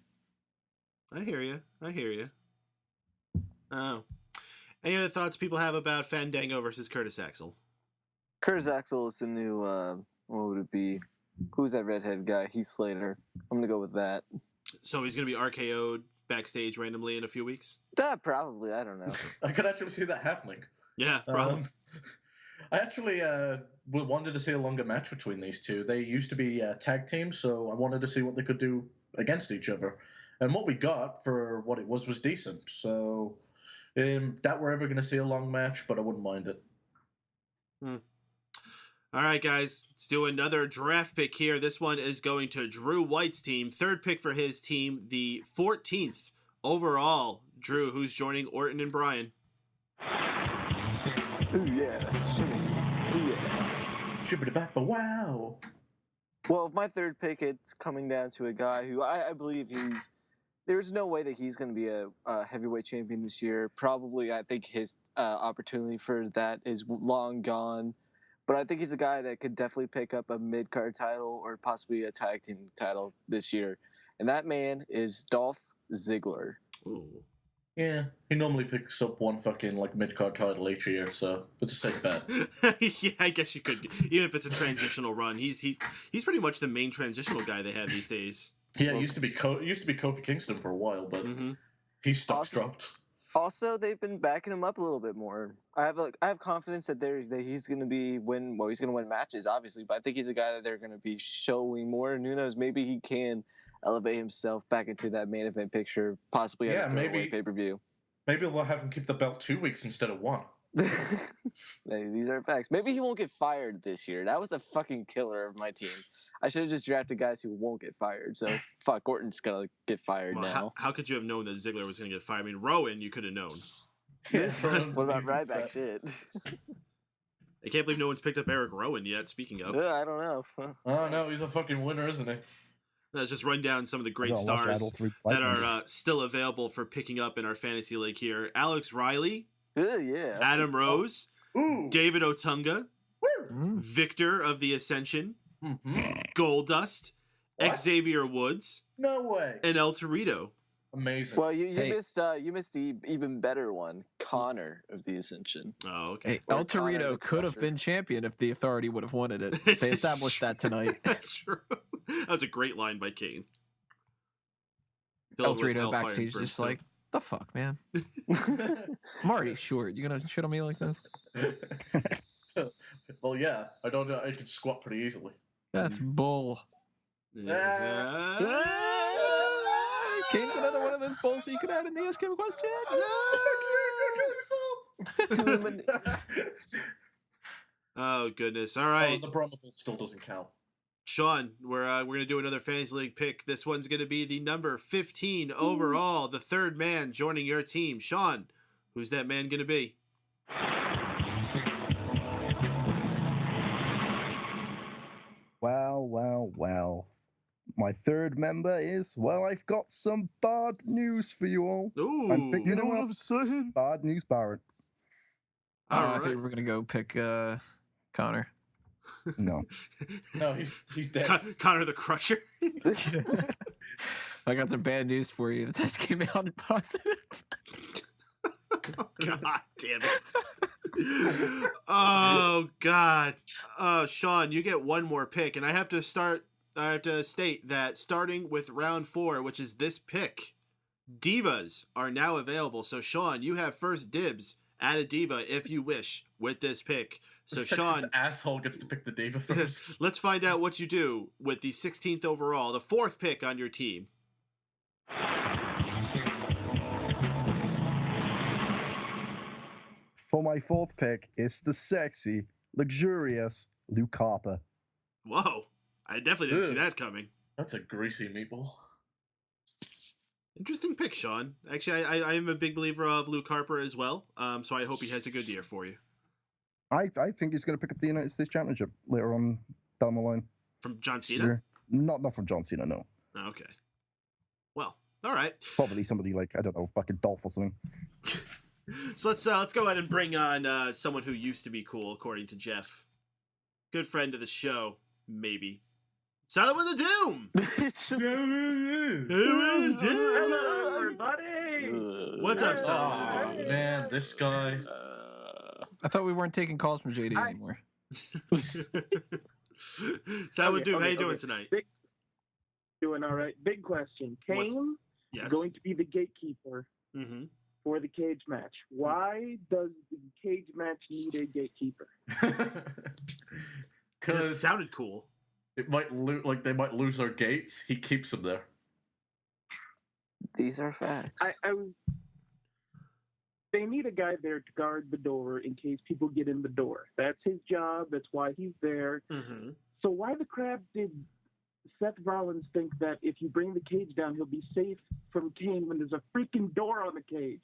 I hear you. Oh. Any other thoughts people have about Fandango versus Curtis Axel? Curtis Axel is the new, what would it be? Who's that redhead guy? Heath Slater. I'm going to go with that. So he's going to be RKO'd backstage randomly in a few weeks? Probably. I don't know. I could actually see that happening. Yeah, probably. I actually wanted to see a longer match between these two. They used to be tag teams, so I wanted to see what they could do against each other. And what we got for what it was decent. So that we're ever going to see a long match, but I wouldn't mind it. All right, guys, let's do another draft pick here. This one is going to Drew White's team. Third pick for his team, the 14th overall. Drew, who's joining Orton and Bryan? Ooh, yeah. Shimmy. Ooh, yeah. Shibbity-bap, wow. Well, my third pick, it's coming down to a guy who I believe there's no way that he's going to be a heavyweight champion this year. Probably, I think his opportunity for that is long gone. But I think he's a guy that could definitely pick up a mid-card title or possibly a tag team title this year. And that man is Dolph Ziggler. Ooh. Yeah, he normally picks up one fucking mid-card title each year, so it's a safe bet. Yeah, I guess you could, even if it's a transitional run. He's pretty much the main transitional guy they have these days. Yeah, it used to be Kofi Kingston for a while, but he's stock-dropped. Also, they've been backing him up a little bit more. I have confidence that he's going to he's going to win matches, obviously, but I think he's a guy that they're going to be showing more. And who knows, maybe he can elevate himself back into that main event picture, possibly at a throwaway pay-per-view. Maybe they'll have him keep the belt 2 weeks instead of 1. These are facts. Maybe he won't get fired this year. That was a fucking killer of my team. I should have just drafted guys who won't get fired. So, fuck, Orton's going to get fired now. How could you have known that Ziggler was going to get fired? I mean, Rowan, you could have known. Yeah, what about Ryback shit? I can't believe no one's picked up Eric Rowan yet, speaking of. I don't know. Oh, no, he's a fucking winner, isn't he? Let's just run down some of the great stars that are still available for picking up in our fantasy league here. Alex Riley. Yeah. Adam Rose. Ooh. David Otunga. Victor of the Ascension. Goldust. Xavier Woods. No way. And El Torito. Amazing. Well, you missed the even better one, Connor of the Ascension. Oh, okay. Hey, El Torito could have been champion if the Authority would have wanted it. They established that tonight. That's true. That was a great line by Kane. El Torito backstage just like, the fuck, man? I'm already short. You gonna shit on me like this? Well, yeah. I don't know. I can squat pretty easily. That's bull. Kane's another one of those bulls you could add in the Ask Him question. Oh, goodness. All right. Oh, the Brumble still doesn't count. Shaun, we're gonna do another fantasy league pick. This one's gonna be the number 15 overall, the third man joining your team. Shaun, Who's that man gonna be? Well. My third member is, well, I've got some bad news for you all. Ooh. I'm picking him up. I'm saying? Bad news, Barrett. I thought you were gonna go pick Connor. No. No, he's dead. Connor the Crusher. I got some bad news for you. The test came out positive. God damn it. Oh, God. Shaun, you get one more pick, and I have to state that starting with round 4, which is this pick, divas are now available. So, Shaun, you have first dibs at a diva if you wish with this pick. So, The Shaun, sexist asshole gets to pick the diva first. let's find out what you do with the 16th overall, the 4th pick on your team. For my 4th pick, it's the sexy, luxurious Luke Harper. Whoa. I definitely didn't see Ugh. that coming. That's a greasy meatball. Interesting pick, Shaun. Actually, I am a big believer of Luke Harper as well, so I hope he has a good year for you. I think he's going to pick up the United States Championship later on down the line. From John this Cena? year. Not from John Cena, no. Oh, okay. Well, all right. Probably somebody like, I don't know, fucking Dolph or something. So let's go ahead and bring on someone who used to be cool, according to Jeff. Good friend of the show, maybe. Silent with the Doom! Hello, everybody. What's up, Oh, Silent with the Doom? man, this guy. I thought we weren't taking calls from JD anymore. Silent with the Doom, how you Okay. doing tonight? Doing all right. Big question. Kane Yes. going to be the gatekeeper Mm-hmm. for the cage match. Why does the cage match need a gatekeeper? Because it sounded cool. It might they might lose their gates. He keeps them there. These are facts. They need a guy there to guard the door in case people get in the door. That's his job. That's why he's there. Mm-hmm. So why the crap did Seth Rollins think that if you bring the cage down, he'll be safe from Kane when there's a freaking door on the cage?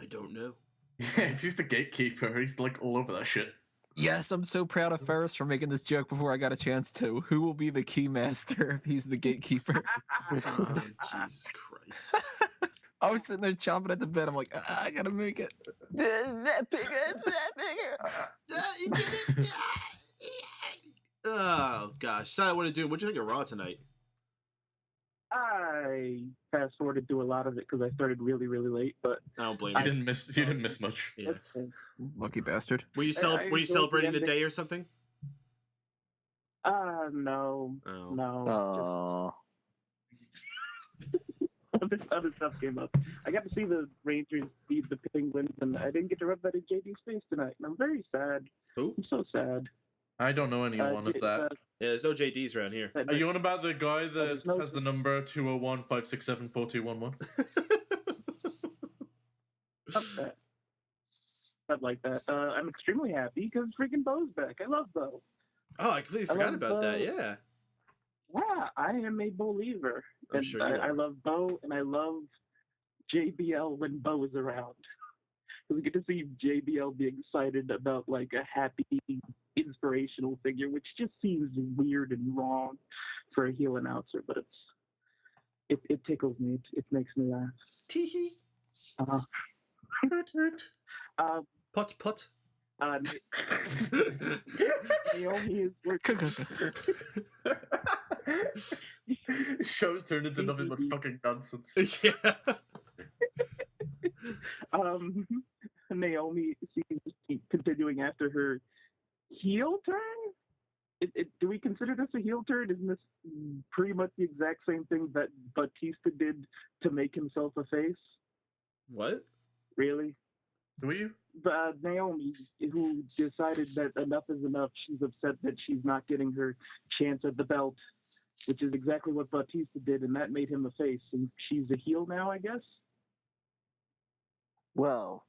I don't know. Yeah, if he's the gatekeeper, he's like all over that shit. Yes, I'm so proud of Ferris for making this joke before I got a chance to. Who will be the key master if he's the gatekeeper? Oh, Jesus Christ. I was sitting there chomping at the bit. I'm like, I gotta make it. That bigger. You did it. Oh, gosh. Silent with the Doom, what'd you think of Raw tonight? I fast forwarded through a lot of it because I started really, really late. But I don't blame You you. didn't miss much. Yeah. Lucky bastard. Were you I were you enjoyed celebrating the the ending. day or something? No, Oh. no. Other stuff came up. I got to see the Rangers beat the Penguins, and I didn't get to rub that in JD's face tonight, and I'm very sad. Who? I'm so sad. I don't know anyone of that. Yeah, there's no JDs around here. Are you on about the guy that there's no- has the number 201-567-4211? Not like that. I'm extremely happy because freaking Bo's back. I love Bo. Oh, I completely I forgot love about that. Bo. Yeah. Yeah, I am a believer. I'm And sure you I are. love Bo, and I love JBL when Bo is around. We get to see JBL be excited about like a happy, inspirational figure, which just seems weird and wrong for a heel announcer, but it tickles me. It makes me laugh. Tee-hee. Uh, Put, put. Naomi is working. Show's turned into nothing but fucking nonsense. Yeah. Naomi seems to be continuing after her heel turn. Do we consider this a heel turn? Isn't this pretty much the exact same thing that Batista did to make himself a face? What? Really? Do you? Naomi, who decided that enough is enough, she's upset that she's not getting her chance at the belt, which is exactly what Batista did, and that made him a face. And she's a heel now, I guess? Well,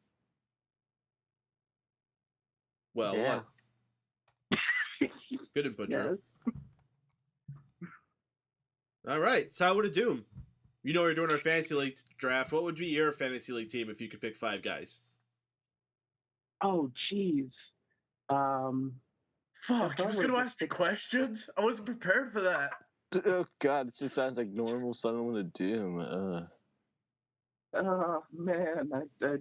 Well, yeah. what? Good input, Drew. Yes. All right. So, what a Doom. You know, we're doing our fantasy league draft. What would be your fantasy league team if you could pick 5 guys? Oh, jeez. Fuck, he was going to ask me questions? I wasn't prepared for that. Oh God, it just sounds like normal Son of Doom. Oh man, I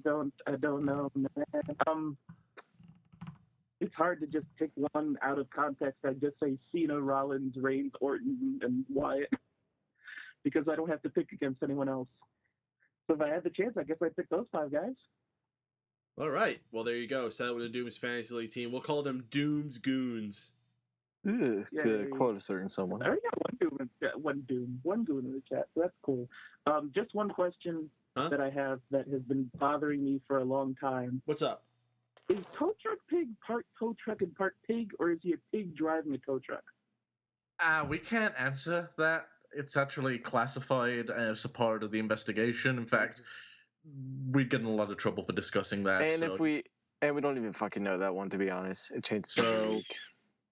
don't know, man. It's hard to just pick one out of context. I just say Cena, Rollins, Reigns, Orton, and Wyatt because I don't have to pick against anyone else. So if I had the chance, I guess I'd pick those 5 guys. All right. Well, there you go. So that would Doom's fantasy league team. We'll call them Doom's Goons. To Yay. quote a certain someone. I already got one goon in the chat. So that's cool. Just one question that I have that has been bothering me for a long time. What's up? Is tow truck pig part tow truck and part pig, or is he a pig driving a tow truck? We can't answer that. It's actually classified as a part of the investigation. In fact, we'd get in a lot of trouble for discussing that. And we don't even fucking know that one, to be honest. It changes every week.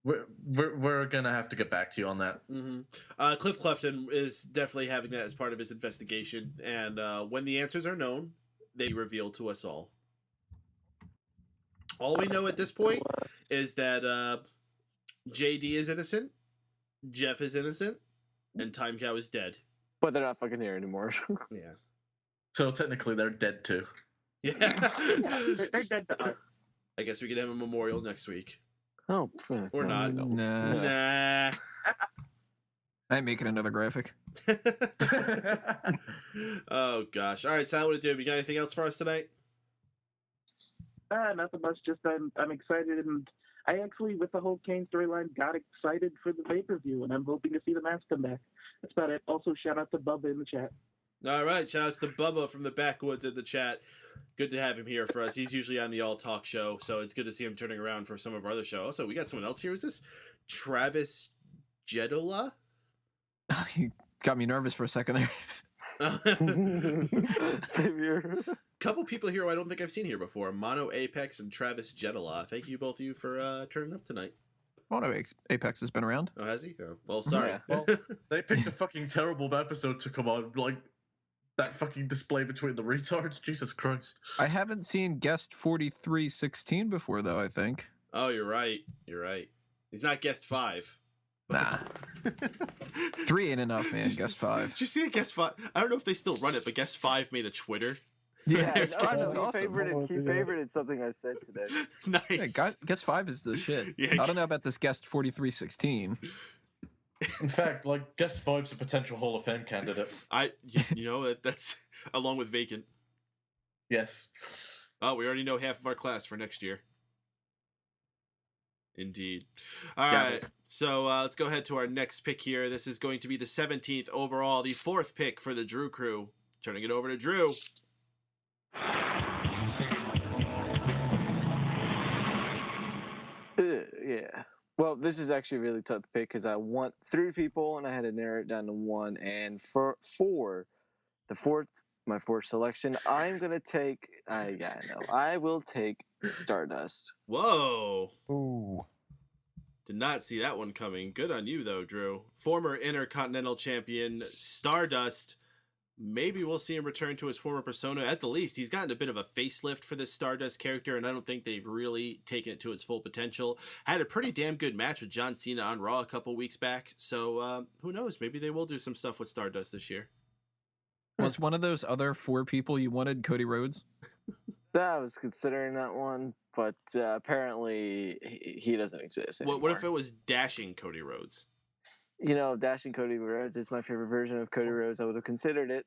We're gonna have to get back to you on that. Mm-hmm. Cliff Clefton is definitely having that as part of his investigation, and when the answers are known, they reveal to us all. All we know at this point is that JD is innocent, Jeff is innocent, and Time Cow is dead. But they're not fucking here anymore. Yeah. So technically, they're dead too. Yeah. They're dead to us. I guess we could have a memorial next week. Oh, or not. Nah. I ain't making another graphic. Oh gosh. All right, Sal, what do? You got anything else for us tonight? Nothing much. Just I'm excited, and I actually, with the whole Kane storyline, got excited for the pay-per-view, and I'm hoping to see the mask come back. That's about it. Also, shout out to Bubba in the chat. All right, shout outs to Bubba from the backwoods in the chat. Good to have him here for us. He's usually on the All Talk show, so it's good to see him turning around for some of our other shows. Also, we got someone else here. Is this Travis Jedola? You got me nervous for a second there. Couple people here who I don't think I've seen here before. Mono Apex and Travis Jedola. Thank you, both of you, for turning up tonight. Mono Apex has been around. Oh, has he? Oh, well, sorry. Yeah. Well, they picked a fucking terrible episode to come on. Like, that fucking display between the retards. Jesus Christ. I haven't seen guest 4316 before, though, I think. Oh, you're right. You're right. He's not guest 5. Nah. 3 ain't enough, man. Guest 5. Did you see a guest 5? I don't know if they still run it, but guest 5 made a Twitter. Yeah, he awesome. favorited something I said today. Nice. Yeah, guest 5 is the shit. Yeah. I don't know about this guest 4316. In fact, like, guest 5's a potential Hall of Fame candidate. You know, that's along with Vacant. Yes. Oh, we already know half of our class for next year. Indeed. All right, so let's go ahead to our next pick here. This is going to be the 17th overall, the 4th pick for the Drew Crew. Turning it over to Drew. Yeah. Well, this is actually a really tough to pick because I want 3 people and I had to narrow it down to 1. And for my fourth selection, I'm gonna take. I will take Stardust. Whoa. Ooh. Did not see that one coming. Good on you, though, Drew. Former Intercontinental Champion Stardust. Maybe we'll see him return to his former persona. At the least, he's gotten a bit of a facelift for this Stardust character, and I don't think they've really taken it to its full potential. Had a pretty damn good match with John Cena on Raw a couple weeks back, so who knows? Maybe they will do some stuff with Stardust this year. Was one of those other 4 people you wanted Cody Rhodes? I was considering that one, but apparently he doesn't exist anymore. What if it was Dashing Cody Rhodes? You know, Dashing Cody Rhodes is my favorite version of Cody Rhodes. I would have considered it.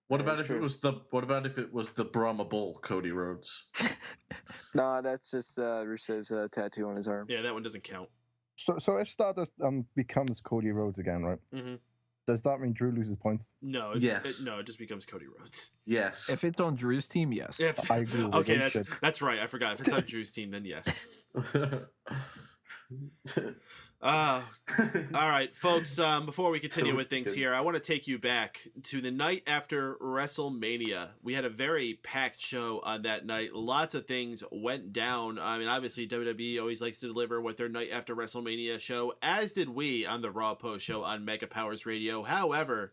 What about if it was the Brahma Bull Cody Rhodes? No, that's just Rusev's tattoo on his arm. Yeah, that one doesn't count. So if Stardust becomes Cody Rhodes again, right? Mm-hmm. Does that mean Drew loses points? No. Yes. It just becomes Cody Rhodes. Yes. If it's on Drew's team, yes. If, I agree with okay, that. that's right. I forgot. If it's on Drew's team, then yes. All right, folks, before we continue with things here, I want to take you back to the night after WrestleMania. We had a very packed show on that night. Lots of things went down. I mean, obviously, WWE always likes to deliver with their night after WrestleMania show, as did we on the Raw Post show on Mega Powers Radio. However,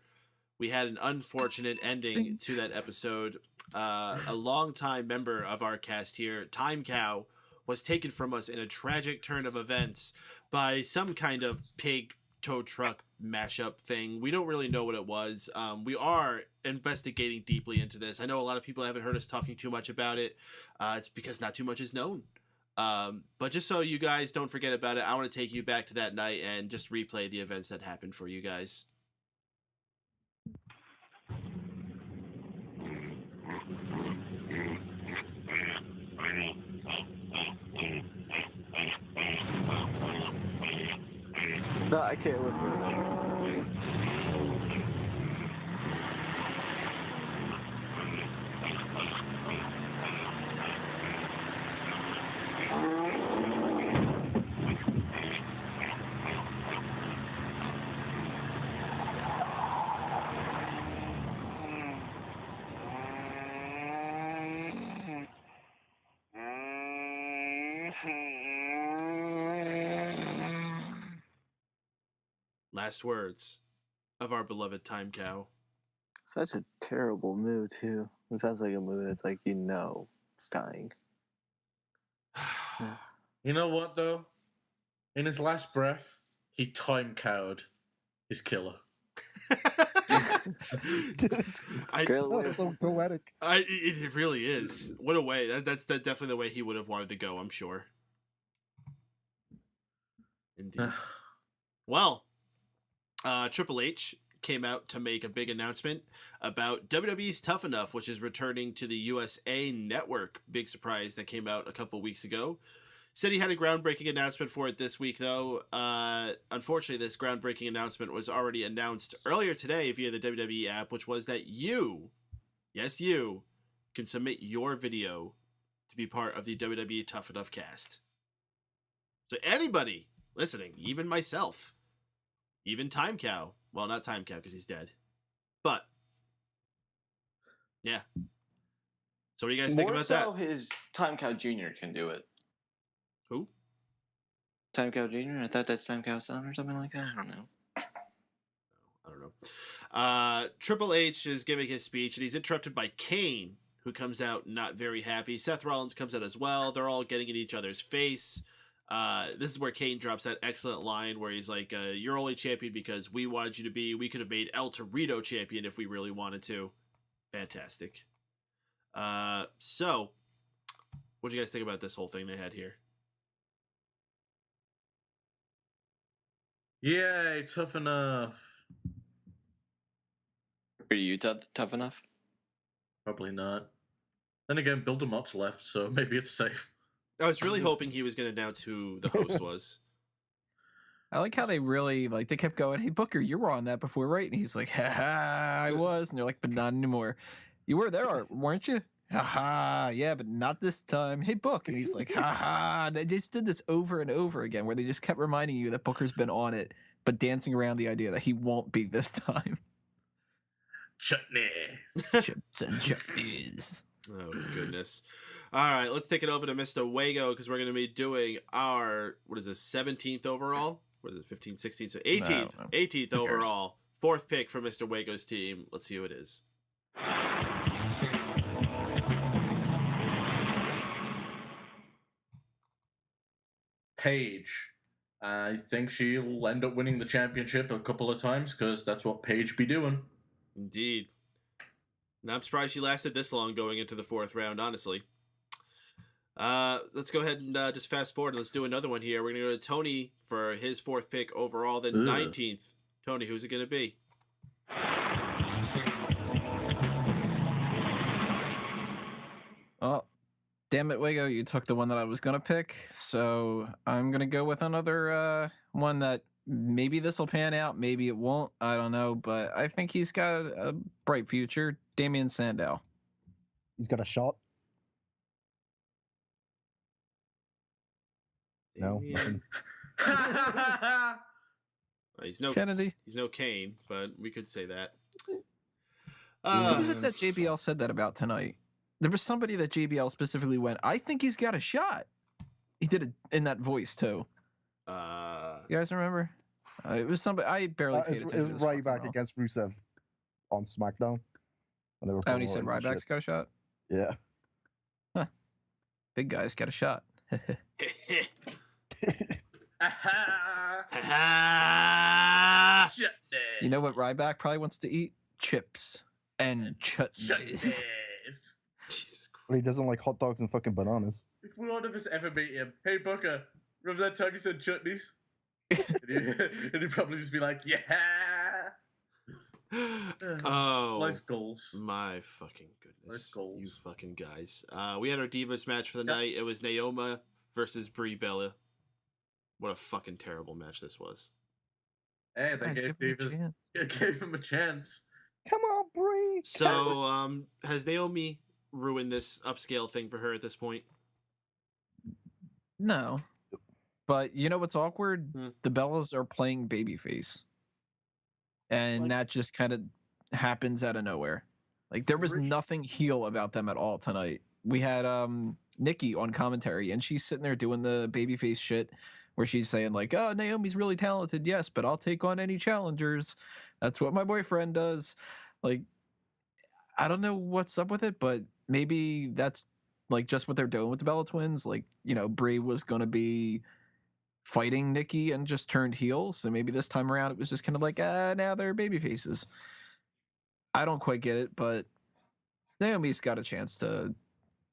we had an unfortunate ending to that episode. A longtime member of our cast here, Time Cow, was taken from us in a tragic turn of events by some kind of pig tow truck mashup thing. We don't really know what it was. We are investigating deeply into this. I know a lot of people haven't heard us talking too much about it. It's because not too much is known. But just so you guys don't forget about it, I want to take you back to that night and just replay the events that happened for you guys. No, I can't listen to this. Last words of our beloved Time Cow. Such a terrible moo, too. It sounds like a moo that's like, it's dying. You know what, though? In his last breath, he time cowed his killer. That's so poetic. It really is. What a way. That's definitely the way he would have wanted to go, I'm sure. Indeed. Well, Triple H came out to make a big announcement about WWE's Tough Enough, which is returning to the USA Network. Big surprise that came out a couple weeks ago. Said he had a groundbreaking announcement for it this week, though. Unfortunately, this groundbreaking announcement was already announced earlier today via the WWE app, which was that you, yes, you, can submit your video to be part of the WWE Tough Enough cast. So anybody listening, even myself, even Time Cow, well, not Time Cow because he's dead, but yeah. So what do you guys think about that? More so his Time Cow Jr. can do it. Who? Time Cow Jr.? I thought that's Time Cow's son or something like that. I don't know. Triple H is giving his speech, and he's interrupted by Kane, who comes out not very happy. Seth Rollins comes out as well. They're all getting in each other's face. This is where Kane drops that excellent line where he's like, you're only champion because we wanted you to be. We could have made El Torito champion if we really wanted to. Fantastic. So, what do you guys think about this whole thing they had here? Yay, tough enough. Are you tough enough? Probably not. Then again, Bill DeMott's left, so maybe it's safe. I was really hoping he was going to announce who the host was. I like how they really, they kept going, hey, Booker, you were on that before, right? And he's like, ha, I was. And they're like, but not anymore. You were there, weren't you? Ha, yeah, but not this time. Hey, Book. And he's like, ha. They just did this over and over again where they just kept reminding you that Booker's been on it, but dancing around the idea that he won't be this time. Chutneys. Chips and chutneys. Oh, goodness. All right, let's take it over to Mr. Wago because we're going to be doing our, 17th overall? What is it, 15, 16, so 18th, 18th overall. Fourth pick for Mr. Wago's team. Let's see who it is. Paige. I think she'll end up winning the championship a couple of times because that's what Paige be doing. Indeed. And I'm surprised she lasted this long going into the fourth round, honestly. Let's go ahead and just fast forward and let's do another one here. We're going to go to Tony for his fourth pick overall, then 19th. Tony, who's it going to be? Oh, damn it, Wago, you took the one that I was going to pick. So I'm going to go with another one that maybe this will pan out. Maybe it won't. I don't know. But I think he's got a bright future. Damian Sandow. He's got a shot. No. He's no Kennedy. He's no Kane, but we could say that. What is it that JBL said that about tonight? There was somebody that JBL specifically went, I think he's got a shot. He did it in that voice, too. You guys remember? It was somebody, I barely paid attention. It was right back against Rusev. on SmackDown. And they were Oh, and he said promoting the Ryback's shit. got a shot? Yeah. Big guy's got a shot. You know what Ryback probably wants to eat? Chips and chutneys. Jesus But he doesn't like hot dogs and fucking bananas. If one of us ever meet him, hey Booker, remember that time you said chutneys? and he'd probably just be like, yeah. Oh, Life goals. My fucking goodness. Life goals. You fucking guys. We had our Divas match for the night. It was Naoma versus Brie Bella. What a fucking terrible match this was. Hey, they Guys, gave him a chance. Come on, Brie. So, has Naomi ruined this upscale thing for her at this point? No. But you know what's awkward? Hmm. The Bellas are playing babyface. And that just kind of happens out of nowhere. Like, there was nothing heel about them at all tonight. We had Nikki on commentary, and she's sitting there doing the babyface shit where she's saying, like, oh, Naomi's really talented, yes, but I'll take on any challengers. That's what my boyfriend does. Like, I don't know what's up with it, but maybe that's, like, just what they're doing with the Bella Twins. Like, you know, Brie was going to be fighting Nikki and just turned heel, so maybe this time around it was just kind of like, now they're baby faces. I don't quite get it, but Naomi's got a chance to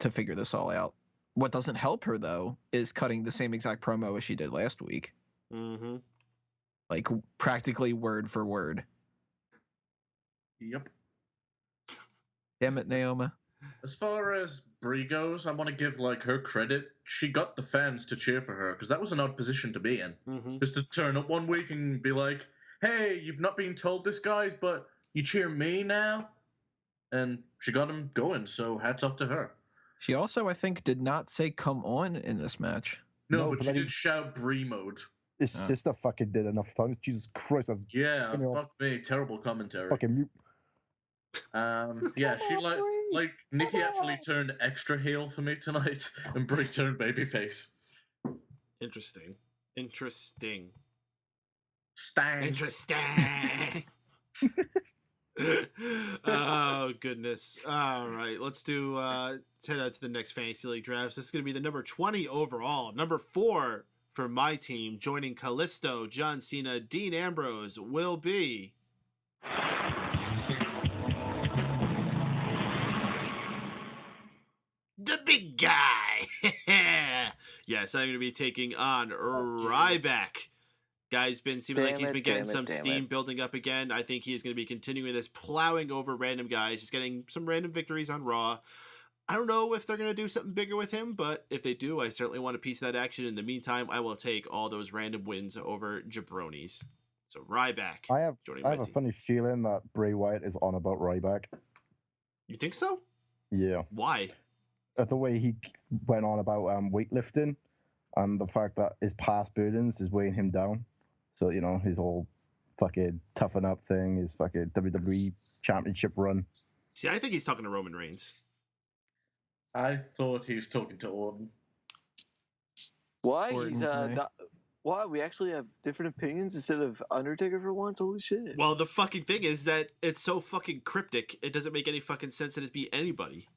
figure this all out. What doesn't help her, though, is cutting the same exact promo as she did last week. Mm-hmm. Like, practically word for word. Yep. Damn it, Naomi. As far as Brie goes, I want to give like her credit. She got the fans to cheer for her because that was an odd position to be in. Mm-hmm. Just to turn up one week and be like, "Hey, you've not been told this, guys, but you cheer me now," and she got him going. So hats off to her. She also, I think, did not say "come on" in this match. No, but she did shout Brie mode. His sister fucking did enough times. Jesus Christ! Yeah, fuck me. Terrible commentary. Fucking mute. Yeah, she like Nikki actually turned extra heel for me tonight, and Brie turned babyface. Interesting. Stang. Interesting. Oh goodness. All right, let's head out to the next fantasy league drafts. This is going to be the number 20 overall. Number 4 for my team, joining Kalisto, John Cena, Dean Ambrose, will be the big guy. Yes, I'm going to be taking on Ryback. Guy's been seeming like he's been getting some steam building up again. I think he is going to be continuing this, plowing over random guys, just getting some random victories on Raw. I don't know if they're going to do something bigger with him, but if they do, I certainly want a piece of that action. In the meantime, I will take all those random wins over jabronis. So Ryback. I have a funny feeling that Bray Wyatt is on about Ryback. You think so? Yeah. Why? The way he went on about weightlifting and the fact that his past burdens is weighing him down. So, you know, his whole fucking toughen up thing, his fucking WWE championship run. See, I think he's talking to Roman Reigns. I thought he was talking to Orton. Why? He's not. Why? We actually have different opinions instead of Undertaker for once? Holy shit. Well, the fucking thing is that it's so fucking cryptic, it doesn't make any fucking sense that it'd be anybody.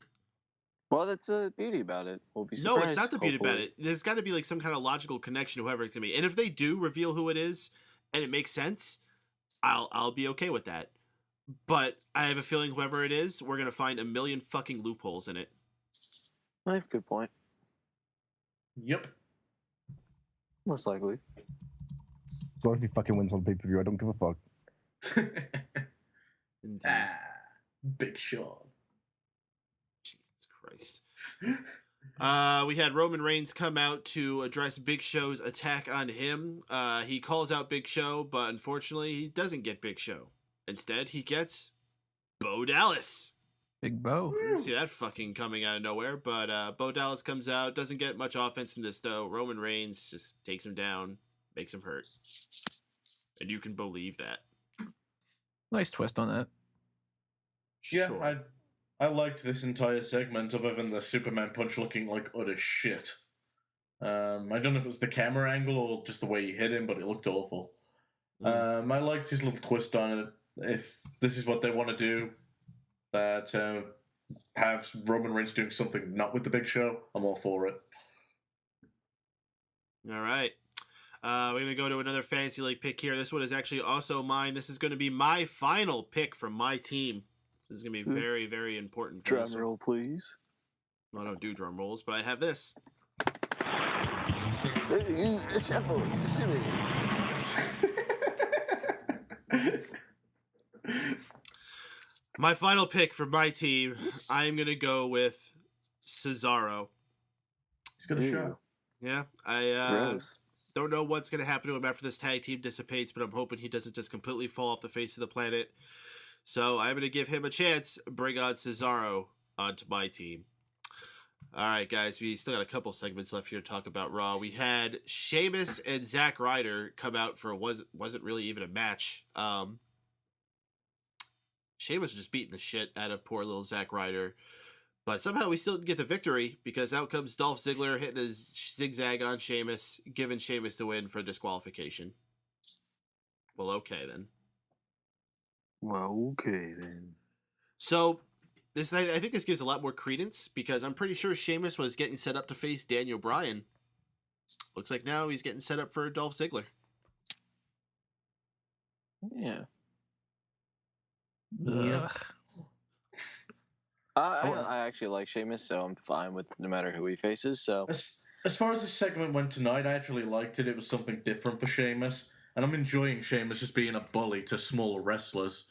Well, that's the beauty about it. We'll be surprised. No, it's not the beauty about it. There's got to be like some kind of logical connection to whoever it's gonna be. And if they do reveal who it is and it makes sense, I'll be okay with that. But I have a feeling whoever it is, we're gonna find a million fucking loopholes in it. I have a good point. Yep. Most likely. As long as he fucking wins on pay-per-view, I don't give a fuck. Big Shaun. Christ. We had Roman Reigns come out to address Big Show's attack on him. He calls out Big Show, but unfortunately he doesn't get Big Show. Instead, he gets Bo Dallas. Big Bo. Didn't see that fucking coming out of nowhere, but Bo Dallas comes out, doesn't get much offense in this though. Roman Reigns just takes him down, makes him hurt. And you can believe that. Nice twist on that. Yeah, Sure. I liked this entire segment other than the Superman punch looking like utter shit. I don't know if it was the camera angle or just the way he hit him, but it looked awful. I liked his little twist on it. if this is what they want to do, that have Roman Reigns doing something not with the Big Show, I'm all for it. All right. We're going to go to another Fantasy League pick here. This one is actually also mine. This is going to be my final pick from my team. This is going to be very, very important. For Drum roll, please. I don't do drum rolls, but I have this. Shuffle, shimmy. My final pick for my team, I'm going to go with Cesaro. He's got a show. Yeah, Gross. don't know what's going to happen to him after this tag team dissipates, but I'm hoping he doesn't just completely fall off the face of the planet. So I'm going to give him a chance, bring on Cesaro onto my team. All right, guys, we still got a couple segments left here to talk about Raw. We had Sheamus and Zack Ryder come out for wasn't really even a match. Sheamus was just beating the shit out of poor little Zack Ryder. But somehow we still didn't get the victory because out comes Dolph Ziggler hitting a zigzag on Sheamus, giving Sheamus the win for disqualification. Well, okay then. So I think this gives a lot more credence because I'm pretty sure Sheamus was getting set up to face Daniel Bryan. Looks like now he's getting set up for Dolph Ziggler. Yeah. Ugh. I actually like Sheamus, so I'm fine with no matter who he faces. So As far as this segment went tonight, I actually liked it. It was something different for Sheamus. And I'm enjoying Sheamus just being a bully to smaller wrestlers.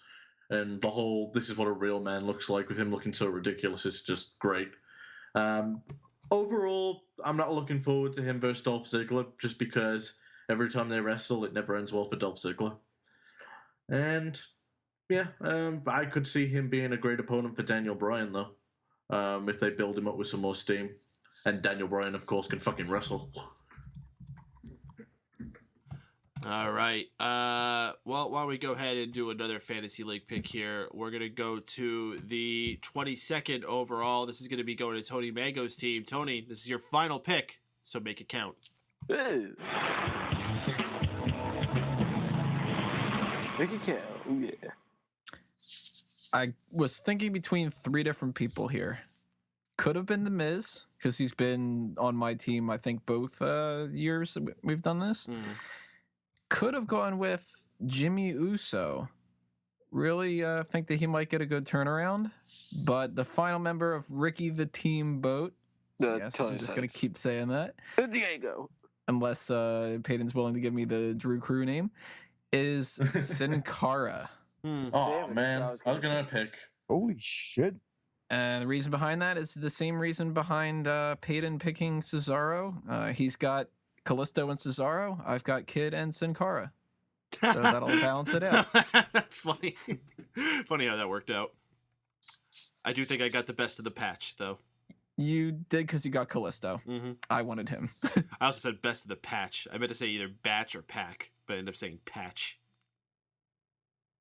And the whole, this is what a real man looks like with him looking so ridiculous is just great. Overall, I'm not looking forward to him versus Dolph Ziggler just because every time they wrestle, it never ends well for Dolph Ziggler. And yeah, I could see him being a great opponent for Daniel Bryan, though, if they build him up with some more steam. And Daniel Bryan, of course, can fucking wrestle. All right. Well, while we go ahead and do another Fantasy League pick here, we're going to go to the 22nd overall. This is going to be going to Tony Mango's team. Tony, this is your final pick, so make it count. Hey. Make it count. Oh, yeah. I was thinking between three different people here. Could have been The Miz, because he's been on my team, I think, both years that we've done this. Could have gone with Jimmy Uso. Really think that he might get a good turnaround. But the final member of Ricky the Team Boat, yes, I'm just going to keep saying that. Diego. Unless Paden's willing to give me the Drew Crew name, is Sin Cara. Oh, man. I was going to pick. Holy shit. And the reason behind that is the same reason behind Paden picking Cesaro. He's got Kalisto and Cesaro. I've got Kid and Sin Cara. So that'll balance it out. That's funny. Funny how that worked out. I do think I got the best of the patch, though. You did because you got Kalisto. Mm-hmm. I wanted him. I also said best of the patch. I meant to say either batch or pack, but I ended up saying patch.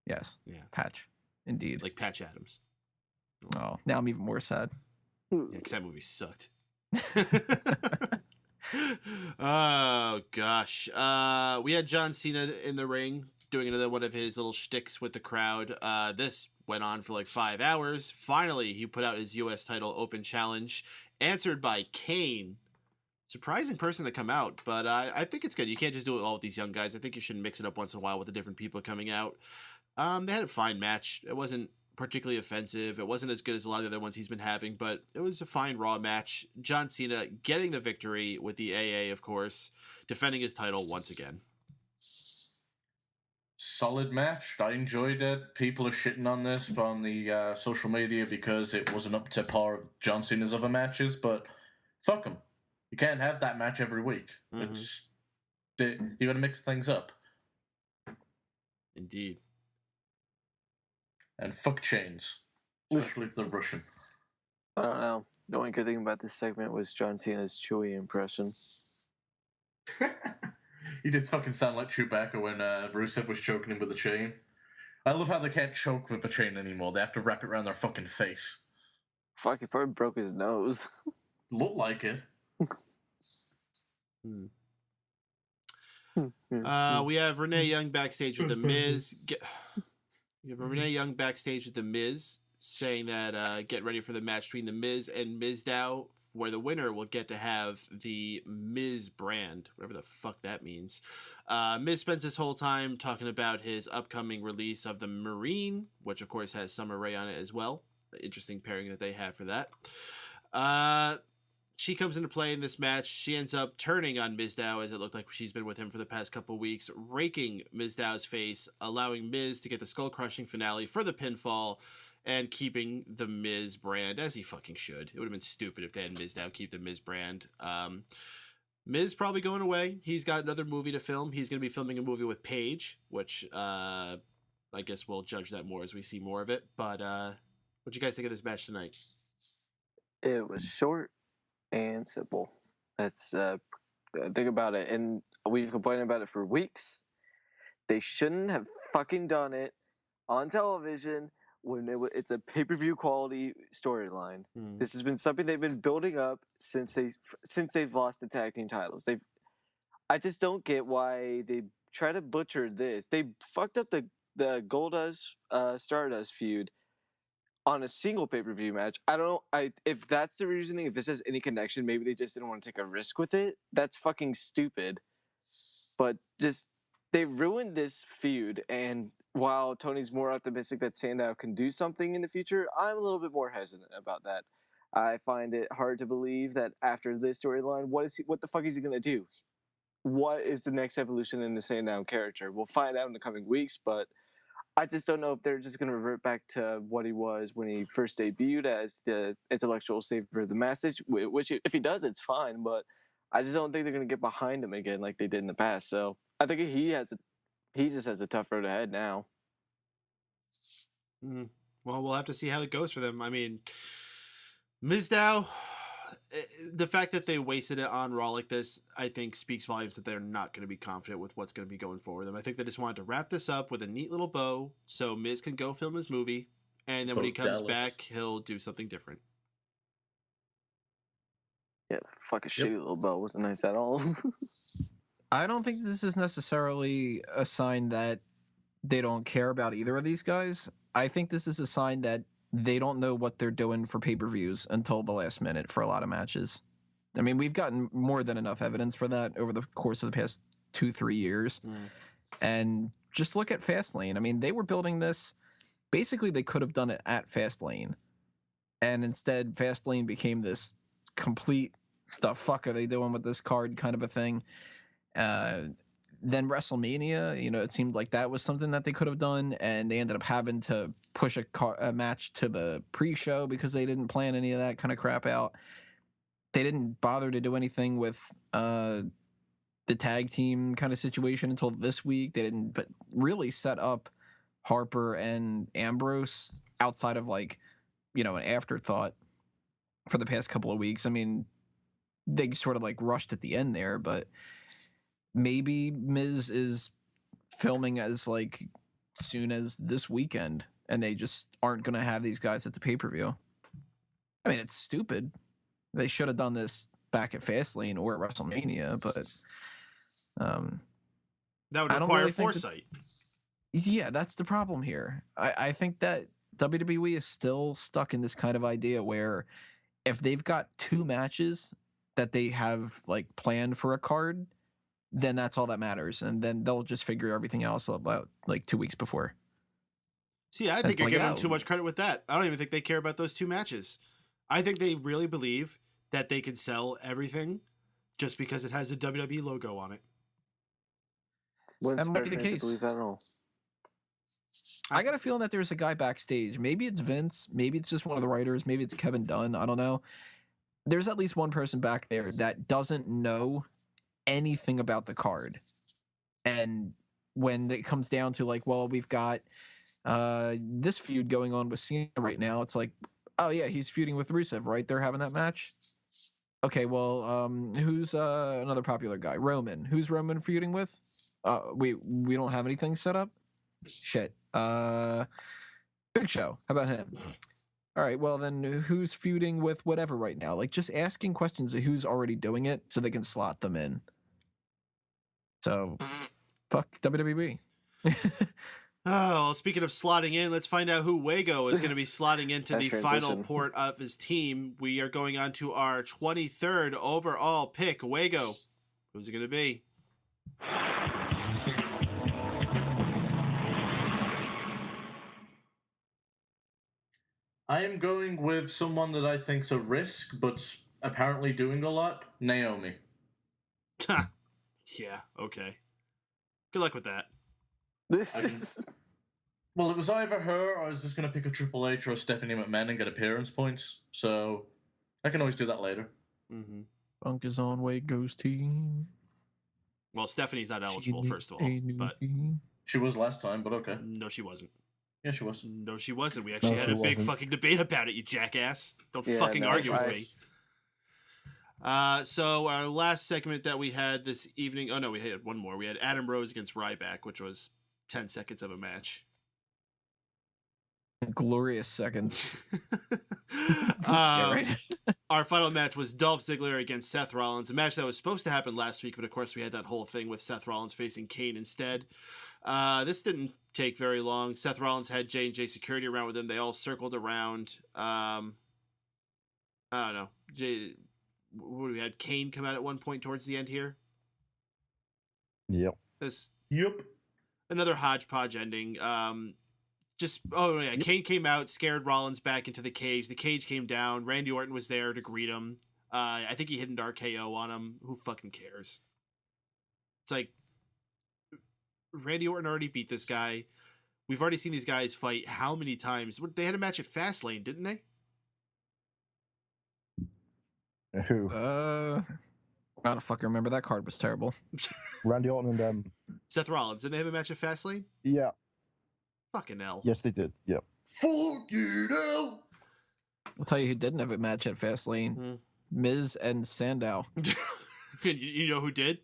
Yes. Yeah. Patch. Indeed. Like Patch Adams. Oh, now I'm even more sad. Yeah, because that movie sucked. Oh, gosh. We had John Cena in the ring doing another one of his little shticks with the crowd. This went on for like 5 hours. Finally, he put out his U.S. title open challenge, answered by Kane. Surprising person to come out, but I think it's good. You can't just do it all with these young guys. I think you should mix it up once in a while with the different people coming out. They had a fine match. It wasn't particularly offensive. It wasn't as good as a lot of the other ones he's been having, but it was a fine Raw match. John Cena getting the victory with the AA, of course, defending his title once again. Solid match. I enjoyed it. People are shitting on this on the social media because it wasn't up to par of John Cena's other matches, but fuck him. You can't have that match every week. Mm-hmm. You got to mix things up. Indeed. And fuck chains, especially if they're Russian. I don't know. The only good thing about this segment was John Cena's Chewie impression. He did fucking sound like Chewbacca when Rusev was choking him with a chain. I love how they can't choke with a chain anymore. They have to wrap it around their fucking face. Fuck, he probably broke his nose. Looked like it. We have Renee Young backstage with The Miz. You have Renee Young backstage with The Miz saying that get ready for the match between The Miz and Mizdow, where the winner will get to have the Miz brand, whatever the fuck that means. Miz spends this whole time talking about his upcoming release of the Marine, which of course has Summer Rae on it as well. Interesting pairing that they have for that. She comes into play in this match. She ends up turning on Mizdow, as it looked like she's been with him for the past couple weeks, raking Mizdow's face, allowing Miz to get the skull-crushing finale for the pinfall, and keeping the Miz brand, as he fucking should. It would have been stupid if they had Mizdow keep the Miz brand. Miz probably going away. He's got another movie to film. He's going to be filming a movie with Paige, which I guess we'll judge that more as we see more of it. But what'd you guys think of this match tonight? It was short and simple. That's think about it, and we've complained about it for weeks. They shouldn't have fucking done it on television when it's a pay-per-view quality storyline. This has been something they've been building up since they've lost the tag team titles. I just don't get why they try to butcher this. They fucked up the Goldust Stardust feud on a single pay-per-view match. If that's the reasoning, if this has any connection, maybe they just didn't want to take a risk with it. That's fucking stupid. But just, they ruined this feud, and while Tony's more optimistic that Sandow can do something in the future, I'm a little bit more hesitant about that. I find it hard to believe that after this storyline, what the fuck is he gonna do? What is the next evolution in the Sandow character? We'll find out in the coming weeks, but I just don't know if they're just going to revert back to what he was when he first debuted as the intellectual savior of the masses, which if he does, it's fine, but I just don't think they're going to get behind him again like they did in the past. So I think he just has a tough road ahead now. Well, we'll have to see how it goes for them. I mean, Mizdow, the fact that they wasted it on Raw like this, I think speaks volumes that they're not going to be confident with what's going to be going forward. I think they just wanted to wrap this up with a neat little bow so Miz can go film his movie, and then when he comes back, he'll do something different. Yeah, fucking shitty little bow wasn't nice at all. I don't think this is necessarily a sign that they don't care about either of these guys. I think this is a sign that they don't know what they're doing for pay-per-views until the last minute for a lot of matches. I mean, we've gotten more than enough evidence for that over the course of the past 2-3 years. And just look at Fastlane. I mean, they were building this. Basically, they could have done it at Fastlane. And instead, Fastlane became this complete, the fuck are they doing with this card kind of a thing. Then WrestleMania, it seemed like that was something that they could have done, and they ended up having to push a match to the pre-show because they didn't plan any of that kind of crap out. They didn't bother to do anything with the tag team kind of situation until this week. They didn't but really set up Harper and Ambrose outside of an afterthought for the past couple of weeks. I mean, they sort of rushed at the end there, but maybe Miz is filming as soon as this weekend, and they just aren't going to have these guys at the pay-per-view. I mean, it's stupid. They should have done this back at Fastlane or at WrestleMania, but that would require foresight. Yeah, that's the problem here. I think that WWE is still stuck in this kind of idea where if they've got 2 matches that they have planned for a card, then that's all that matters, and then they'll just figure everything else out 2 weeks before. See, I think you're giving them too much credit with that. I don't even think they care about those 2 matches. I think they really believe that they can sell everything just because it has the WWE logo on it. That might be the case. Believe that at all. I got a feeling that there's a guy backstage. Maybe it's Vince. Maybe it's just one of the writers. Maybe it's Kevin Dunn. I don't know. There's at least one person back there that doesn't know anything about the card, and when it comes down to we've got this feud going on with Cena right now, it's oh yeah, he's feuding with Rusev, right? They're having that match. Okay, well, who's another popular guy? Roman. Who's Roman feuding with? We don't have anything set up. Shit. Big Show. How about him? All right, well then who's feuding with whatever right now? Just asking questions of who's already doing it so they can slot them in. So, fuck WWE. Oh, speaking of slotting in, let's find out who Wago is going to be slotting into the Nice final transition. port of his team. We are going on to our 23rd overall pick. Wago, who's it going to be? I am going with someone that I think's a risk, but apparently doing a lot. Naomi. Yeah, okay. Good luck with that. This is Well, it was either her or I was just going to pick a Triple H or a Stephanie McMahon and get appearance points. So I can always do that later. Mm-hmm. Funk is on Wago's team. Well, Stephanie's not eligible, She first of all. needs a new But theme. She was last time, but okay. no, she wasn't. Yeah, she was. No, she wasn't. We actually had she a big wasn't. fucking debate about it, you jackass. Don't Yeah, fucking no, argue with I- me. So our last segment that we had this evening, oh no, we had one more. We had Adam Rose against Ryback, which was 10 seconds of a match. Glorious seconds. Um, right. Our final match was Dolph Ziggler against Seth Rollins, a match that was supposed to happen last week, but of course we had that whole thing with Seth Rollins facing Kane instead. This didn't take very long. Seth Rollins had J&J security around with him. They all circled around. I don't know. We had Kane come out at one point towards the end here. Yep. This Yep. another hodgepodge ending. Kane came out, scared Rollins back into the cage. The cage came down. Randy Orton was there to greet him. I think he hit an RKO on him. Who fucking cares? It's like Randy Orton already beat this guy. We've already seen these guys fight how many times? They had a match at Fastlane, didn't they? Who? I don't fucking remember. That card was terrible. Randy Orton and Seth Rollins. Didn't they have a match at Fastlane? yeah. Fucking hell. Yes, they did. Yep. Fuck you know. I'll tell you who didn't have a match at Fastlane. Miz and Sandow. You know who did?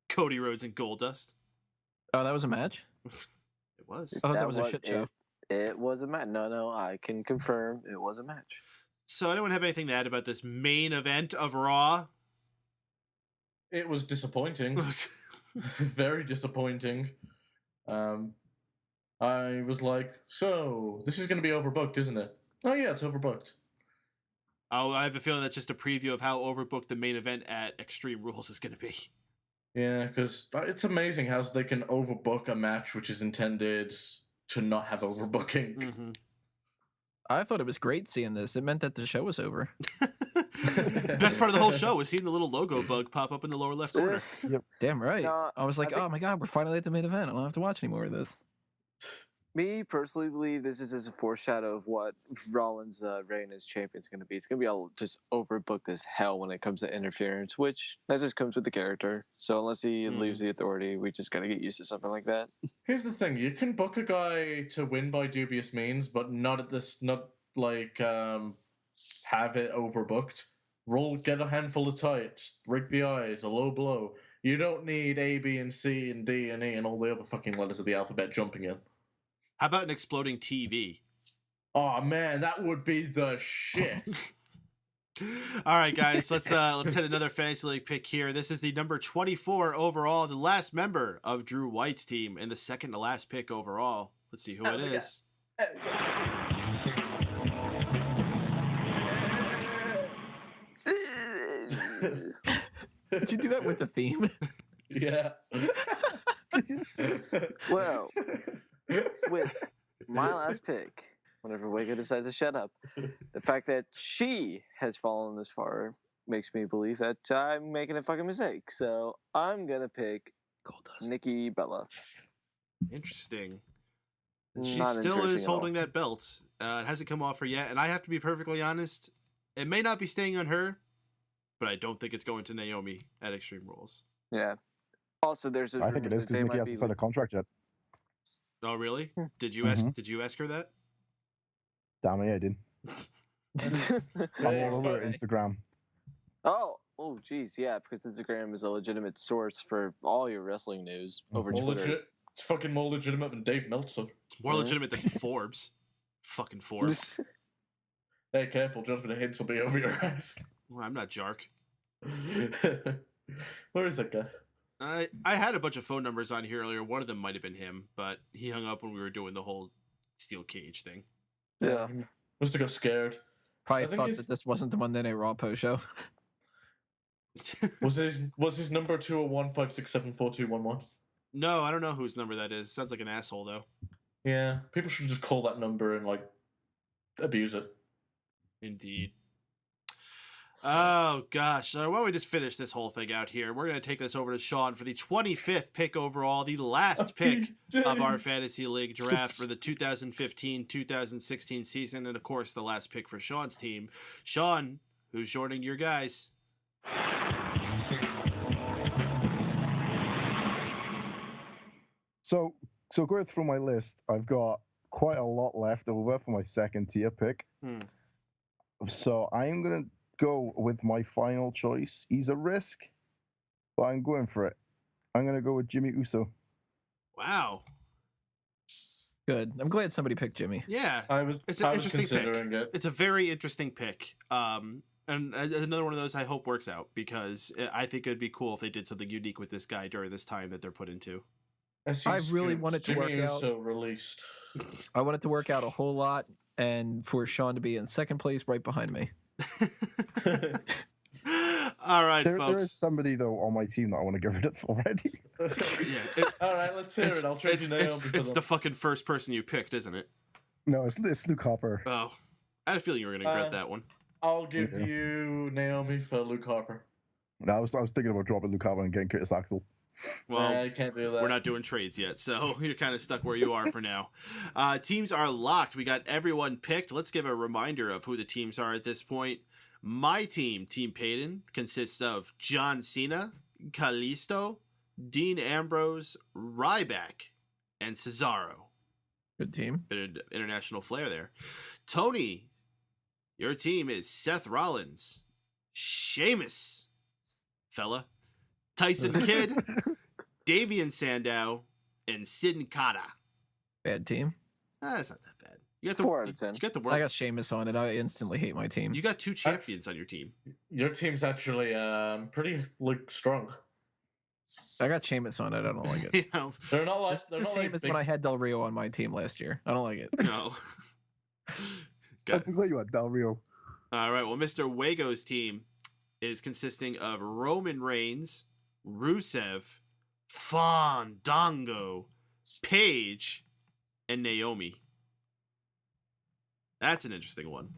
Cody Rhodes and Goldust. Oh, that was a match? It was. I thought that was a shit show. It was a match. No, I can confirm it was a match. So anyone have anything to add about this main event of Raw? It was disappointing. Very disappointing. I was like, so this is going to be overbooked, isn't it? Oh yeah, it's overbooked. Oh, I have a feeling that's just a preview of how overbooked the main event at Extreme Rules is going to be. Yeah, because it's amazing how they can overbook a match which is intended to not have overbooking. Mm-hmm. I thought it was great seeing this. It meant that the show was over. Best part of the whole show was seeing the little logo bug pop up in the lower left corner. Damn right. No, I was like, I think- oh my god, we're finally at the main event. I don't have to watch any more of this. Me personally believe this is just a foreshadow of what Rollins' reign as champion is going to be. It's going to be all just overbooked as hell when it comes to interference, which that just comes with the character. So unless he leaves the authority, we just got to get used to something like that. Here's the thing: you can book a guy to win by dubious means, but not have it overbooked. Get a handful of tights, rig the eyes, a low blow. You don't need A, B, and C, and D, and E, and all the other fucking letters of the alphabet jumping in. How about an exploding TV? Oh man, that would be the shit. All right, guys, let's hit another fantasy league pick here. This is the number 24 overall, the last member of Drew White's team, and the second to last pick overall. Let's see who it is. Did you do that with the theme? Yeah. Well, with my last pick, whenever Wago decides to shut up, the fact that she has fallen this far makes me believe that I'm making a fucking mistake. So I'm gonna pick Nikki Bella. Interesting. And she Not still interesting is at all. holding that belt. It hasn't come off her yet, and I have to be perfectly honest. It may not be staying on her, but I don't think it's going to Naomi at Extreme Rules. Yeah. Also, there's. I think it is because Nikki hasn't signed a contract yet. Oh, really? Hmm. Did you ask her that? Damn it, I did. I'm all over Instagram. Oh, geez, yeah, because Instagram is a legitimate source for all your wrestling news over More Twitter. legit. It's fucking more legitimate than Dave Meltzer. It's more legitimate than Forbes. Fucking Forbes. Hey, careful, Jonathan. The hints will be over your ass. Well, I'm not Jark. Where is that guy? I had a bunch of phone numbers on here earlier. One of them might have been him, but he hung up when we were doing the whole steel cage thing. Yeah. He must have got scared. Probably I think thought he's- that this wasn't the Monday Night Raw post show. Was his number 201-567-4211? No, I don't know whose number that is. Sounds like an asshole though. Yeah, people should just call that number and like abuse it. Indeed. Oh gosh. So why don't we just finish this whole thing out here? We're gonna take this over to Shaun for the 25th pick overall, the last pick of our fantasy league draft for the 2015-2016 season, and of course the last pick for Shaun's team. Shaun, who's joining your guys? So going through my list, I've got quite a lot left over for my second tier pick. So I am gonna go with my final choice. He's a risk, but I'm going for it. I'm gonna go with Jimmy Uso. Wow. Good. I'm glad somebody picked Jimmy. Yeah. It's an interesting pick. It's a very interesting pick. And another one of those I hope works out, because I think it'd be cool if they did something unique with this guy during this time that they're put into. I really wanted to work out. Jimmy Uso released. I wanted to work out a whole lot, and for Shaun to be in second place right behind me. All right, there folks. There is somebody though on my team that I want to get rid of already. All right, let's hear it. I'll trade you Naomi. It's the fucking first person you picked, isn't it? No, it's Luke Harper. Oh, I had a feeling you were going to regret that one. I'll give you Naomi for Luke Harper. No, I was thinking about dropping Luke Harper and getting Curtis Axel. Well, you can't do that. We're not doing trades yet, so you're kind of stuck where you are for now. Teams are locked. We got everyone picked. Let's give a reminder of who the teams are at this point. My team, Team Paden, consists of John Cena, Kalisto, Dean Ambrose, Ryback, and Cesaro. Good team. Bit of international flair there. Tony, your team is Seth Rollins, Sheamus, fella, Tyson Kidd, Damian Sandow, and Sin Cara. Bad team. That's not that bad. You got the 4 out of 10. You got the I got Sheamus on it. I instantly hate my team. You got 2 champions on your team. Your team's actually pretty strong. I got Sheamus on it. I don't like it. They're not like This is the same as when I had Del Rio on my team last year. I don't like it. No. I forgot you had Del Rio. All right. Well, Mr. Wago's team is consisting of Roman Reigns, Rusev, Fandango, Paige, and Naomi. That's an interesting one.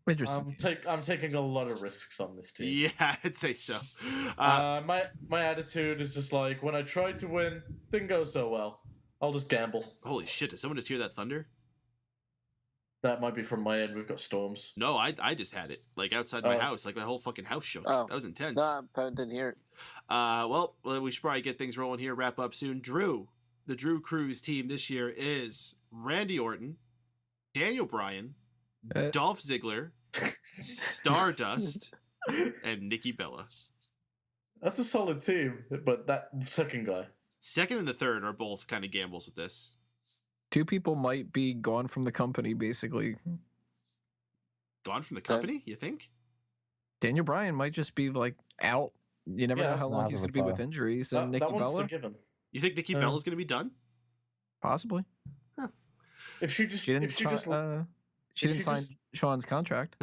Interesting. I'm taking a lot of risks on this team. Yeah, I'd say so. My attitude is just like, when I tried to win, didn't go so well. I'll just gamble. Holy shit! Did someone just hear that thunder? That might be from my end. We've got storms. No, I just had it like outside my house. Like my whole fucking house shook. That was intense. Nah, I didn't hear it. Well, we should probably get things rolling here. Wrap up soon. Drew, the Drew Crew's team this year is Randy Orton, Daniel Bryan, Dolph Ziggler, Stardust, and Nikki Bella. That's a solid team, but that second guy. Second and the third are both kind of gambles with this. 2 people might be gone from the company, basically. Gone from the company, you think? Daniel Bryan might just be like out. You never know how long he's going to be with injuries. And Nikki Bella, you think Nikki Bella's going to be done? Possibly. Huh. If she didn't sign Shaun's contract.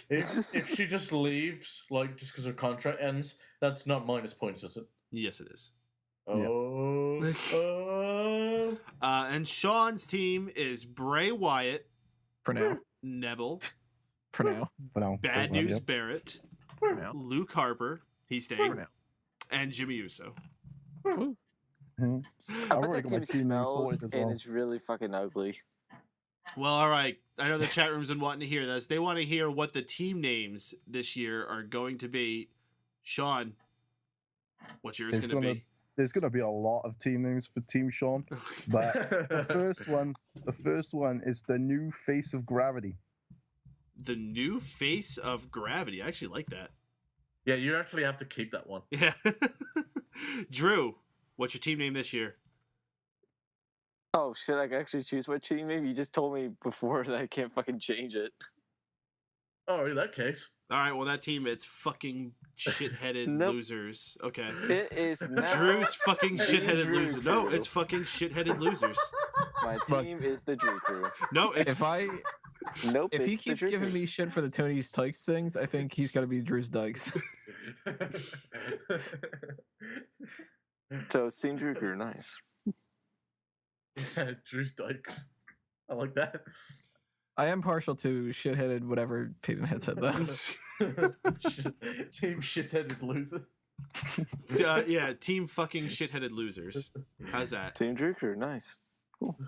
if she just leaves, like just because her contract ends, that's not minus points, is it? Yes, it is. And Shaun's team is Bray Wyatt. For now. Neville. For now. Bad News Barrett. For now. Luke Harper. He's staying. For now. And Jimmy Uso. I bet that team smells and it's really fucking ugly. Well, all right. I know the chat room's been wanting to hear this. They want to hear what the team names this year are going to be. Shaun, what's yours going to be? There's going to be a lot of team names for Team Shaun, but the first one is the new face of Gravity. The new face of Gravity. I actually like that. Yeah, you actually have to keep that one. Yeah. Drew, what's your team name this year? Oh shit! I can actually choose my team name. You just told me before that I can't fucking change it. Oh, in that case. All right, well, that team, it's fucking shit-headed Nope. losers. Okay. It is not. Drew's fucking shit-headed Drew loser. No, crew. it's fucking shit-headed losers. My team is the Drew crew. No, it's Nope. If he it's the keeps Drew giving crew. me shit for the Tony's Tykes things, I think he's got to be Drew's Dykes. So it's Team Drew crew. Nice. Yeah, Drew's Dykes. I like that. I am partial to shitheaded whatever Paden had said though. Team shit-headed losers. yeah, team fucking shit-headed losers. How's that? Team Drew crew. Nice. Cool.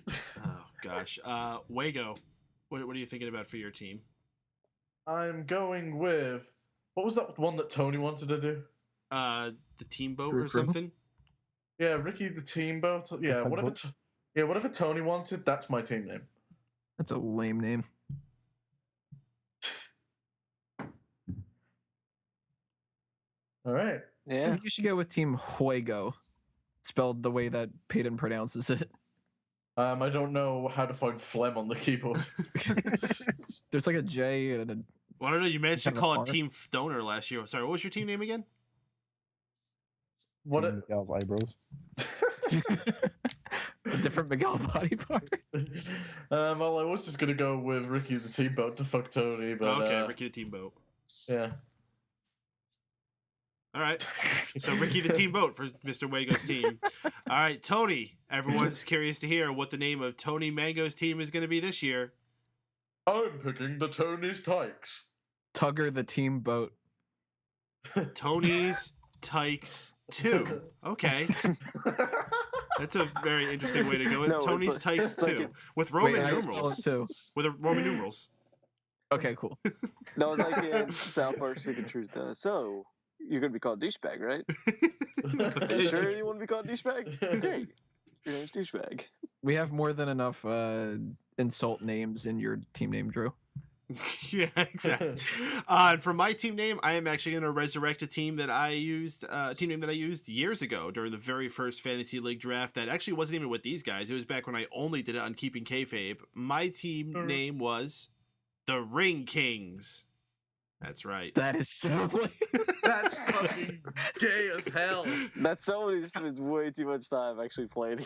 Oh gosh. Wago, what are you thinking about for your team? I'm going with... What was that one that Tony wanted to do? The team boat Drew or crew? something? Yeah, Ricky the Teamboat. Yeah, whatever. Tugboat? Whatever Tony wanted, that's my team name. That's a lame name. All right. I Yeah. think you should go with Team Wago, spelled the way that Paden pronounces it. I don't know how to find phlegm on the keyboard. There's like a J and a Well, I don't know. You managed to Kind of call it hard. Team Stoner last year. Sorry, what was your team name again? What? Team Miguel's eyebrows. a different Miguel body part. Well, I was just gonna go with Ricky the Teamboat to fuck Tony, but Okay, Ricky the Team Boat. yeah. All right. So Ricky the Team Boat for Mr. Wago's team. All right, Tony. Everyone's curious to hear what the name of Tony Mango's team is going to be this year. I'm picking the Tony's Tykes. Tugger the Team Boat. Tony's Tykes 2. Okay. That's a very interesting way to go. No, it's Tony's like- Tykes it's like 2. it- With Roman Wait, how do you spell numerals. it too? With Roman numerals. Okay, cool. That was like in South Park Seeking Truth. So you're gonna be called douchebag, right? Are you sure you want to be called douchebag? Great. Your name's douchebag. We have more than enough insult names in your team name, Drew. Yeah, exactly. And for my team name, I am actually going to resurrect a team that I used, a team name that I used years ago during the very first Fantasy League draft. That actually wasn't even with these guys. It was back when I only did it on Keeping Kayfabe. My team name was the Ring Kings. That's right. That is so lame. That's fucking gay as hell. That's someone who spends way too much time actually playing.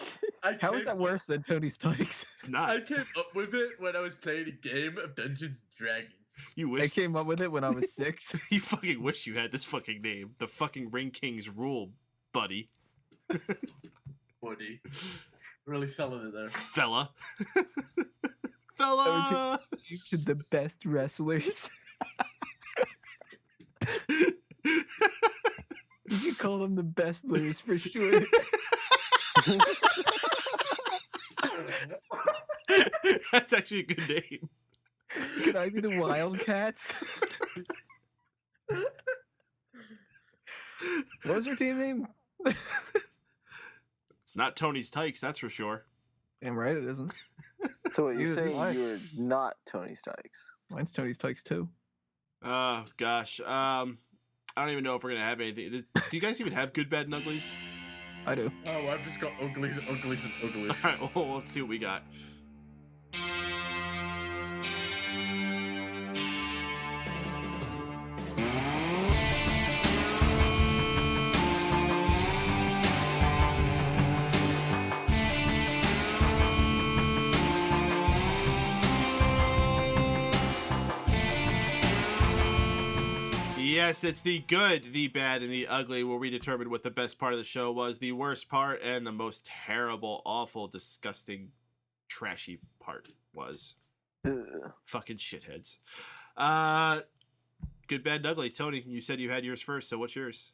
How is that worse than Tony's Tykes? It's not. I came up with it when I was playing a game of Dungeons and Dragons. You I wish. came up with it when I was 6. You fucking wish you had this fucking name. The fucking Ring Kings rule, buddy. Buddy. Really selling it there. Fella. I Fella! would take you to the best wrestlers. You could call them the bestlers for sure. That's actually a good name. Could I be the Wildcats? What was your team name? It's not Tony's Tykes, that's for sure. Damn right it isn't. So what you're Neither is saying mine. you're not Tony Stikes. Mine's Tony's Tykes too. Oh, gosh. I don't even know if we're going to have anything. Do you guys even have good, bad, and uglies? I do. Oh, I've just got uglies, uglies, and uglies. All right, well, let's see what we got. Yes, it's the good, the bad, and the ugly where we determined what the best part of the show was, the worst part, and the most terrible, awful, disgusting, trashy part was. Ugh. Fucking shitheads. Good, bad, and ugly. Tony, you said you had yours first, so what's yours?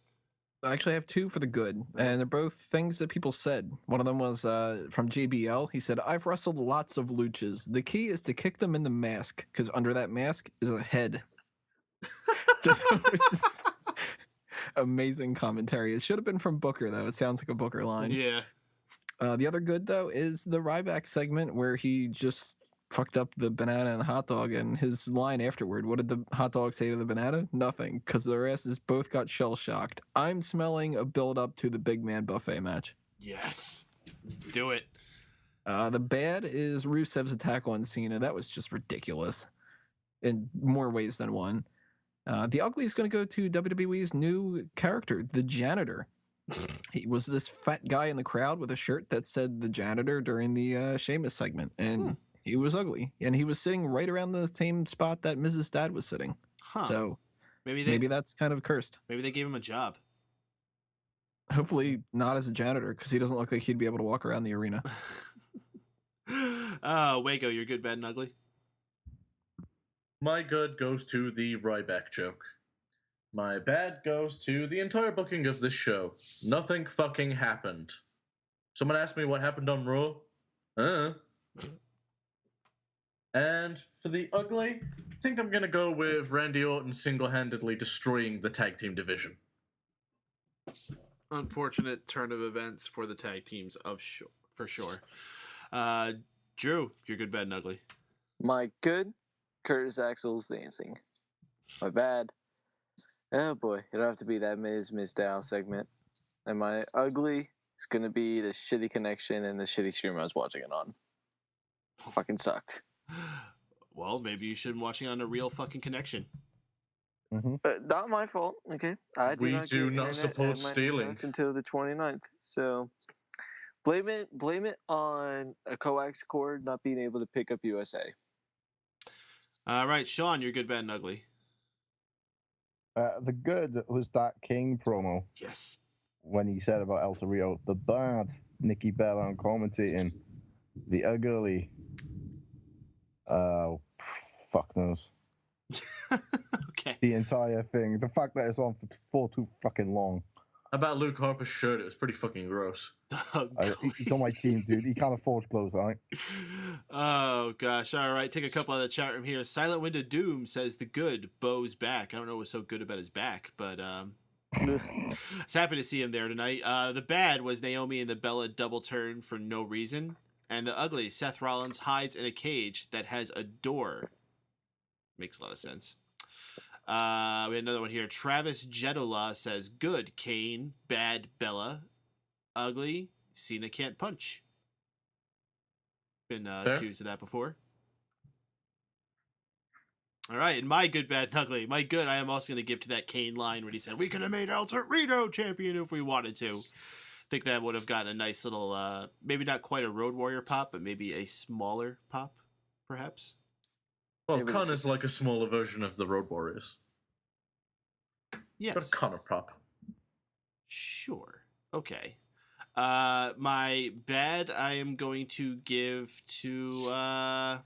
Actually, I have 2 for the good, and they're both things that people said. One of them was from JBL. He said, "I've wrestled lots of luchas. The key is to kick them in the mask, because under that mask is a head." It's just amazing commentary. It should have been from Booker, though. It sounds like a Booker line. Yeah. The other good, though, is the Ryback segment where he just fucked up the banana and hot dog, and his line afterward. What did the hot dog say to the banana? Nothing, because their asses both got shell-shocked. I'm smelling a build-up to the big man buffet match. Yes. Let's do it. The bad is Rusev's attack on Cena. That was just ridiculous in more ways than one. The ugly is going to go to WWE's new character, the Janitor. He was this fat guy in the crowd with a shirt that said the Janitor during the Sheamus segment, and he was ugly. And he was sitting right around the same spot that Mrs. Dad was sitting. Huh. So maybe that's kind of cursed. Maybe they gave him a job. Hopefully not as a janitor, because he doesn't look like he'd be able to walk around the arena. Wago, you're good, bad, and ugly. My good goes to the Ryback joke. My bad goes to the entire booking of this show. Nothing fucking happened. Someone asked me what happened on Raw. And for the ugly, I think I'm gonna go with Randy Orton single-handedly destroying the tag team division. Unfortunate turn of events for the tag teams for sure. Drew, you're good, bad, and ugly. My good, Curtis Axel's dancing. My bad, oh boy, it'll have to be that Miz Dow segment. And my ugly is gonna be the shitty connection and the shitty stream I was watching it on. Fucking sucked. Well, maybe you should be watching on a real fucking connection. Not my fault, okay? We do not support stealing until the 29th. So blame it on a coax cord not being able to pick up USA. All right, Shaun, you're good, bad, and ugly. The good was that King promo. Yes. When he said about El Torito. The bad, Nikki Bella on commentating. The ugly. Fuck knows. Okay. The entire thing. The fact that it's on for far too fucking long. About Luke Harper's shirt, it was pretty fucking gross. He's on my team, dude. He can't afford clothes, all right? Oh, gosh. All right, take a couple out of the chat room here. Silent Wind of Doom says the good, Bo's back. I don't know what's so good about his back, but I was happy to see him there tonight. The bad was Naomi and the Bella double turn for no reason. And the ugly, Seth Rollins hides in a cage that has a door. Makes a lot of sense. We had another one here. Travis Jedola says, good, Kane. Bad, Bella. Ugly, Cena can't punch. Been accused of that before. All right, and my good, bad, and ugly. My good, I am also going to give to that Kane line when he said, we could have made El Torito champion if we wanted to. I think that would have gotten a nice little, maybe not quite a Road Warrior pop, but maybe a smaller pop, perhaps. Well, Connor's like a smaller version of the Road Warriors. Yes. But a Connor pop. Sure. Okay. My bad I am going to give to,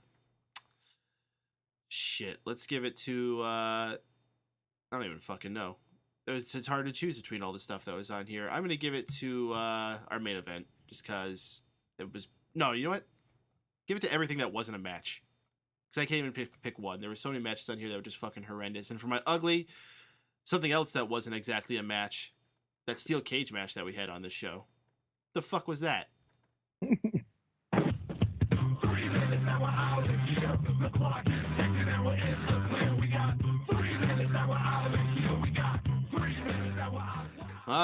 shit. Let's give it to, I don't even fucking know. It's hard to choose between all the stuff that was on here. I'm going to give it to our main event just because it was... No, you know what? Give it to everything that wasn't a match. Because I can't even pick one. There were so many matches on here that were just fucking horrendous. And for my ugly, something else that wasn't exactly a match, that steel cage match that we had on this show. The fuck was that?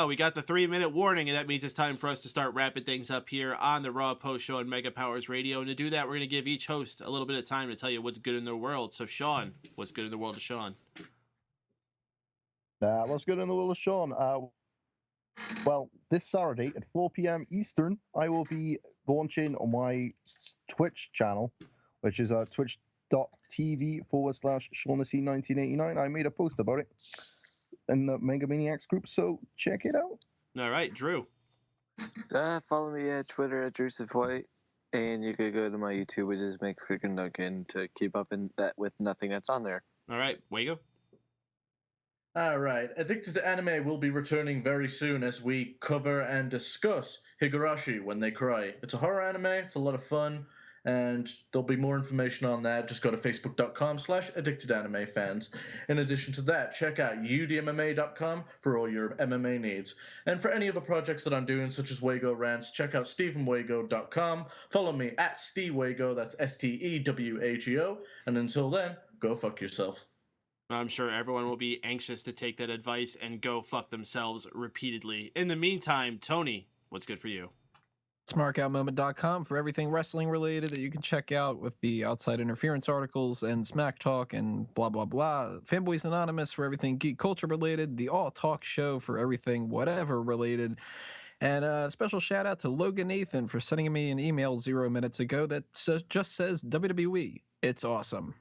We got the 3-minute warning, and that means it's time for us to start wrapping things up here on the Raw Post Show on Mega Powers Radio. And to do that, we're going to give each host a little bit of time to tell you what's good in their world. So, Shaun, what's good in the world of Shaun? What's good in the world of Shaun? Well, this Saturday at 4 p.m. Eastern, I will be launching on my Twitch channel, which is twitch.tv/Shaughnessy1989. I made a post about it in the Mega Maniacs group, so check it out. All right, Drew. Follow me at Twitter at DrewSifWhite, and you could go to my YouTube, which is Make Freaking Duncan, to keep up in that with nothing that's on there. All right, Wago. All right, Addicted to Anime will be returning very soon as we cover and discuss Higurashi When They Cry. It's a horror anime, it's a lot of fun, and there'll be more information on that. Just go to facebook.com/addictedanime fans. In addition to that, check out udmma.com for all your MMA needs. And for any of the projects that I'm doing, such as Wago Rants, check out stephenwago.com. Follow me at stewago, that's STEWAGO. And until then, go fuck yourself. I'm sure everyone will be anxious to take that advice and go fuck themselves repeatedly. In the meantime, Tony, what's good for you? SmarkoutMoment.com for everything wrestling related that you can check out with the outside interference articles and smack talk and blah, blah, blah. Fanboys Anonymous for everything geek culture related. The All Talk Show for everything whatever related. And a special shout out to Logan Nathan for sending me an email 0 minutes ago that just says WWE. It's awesome.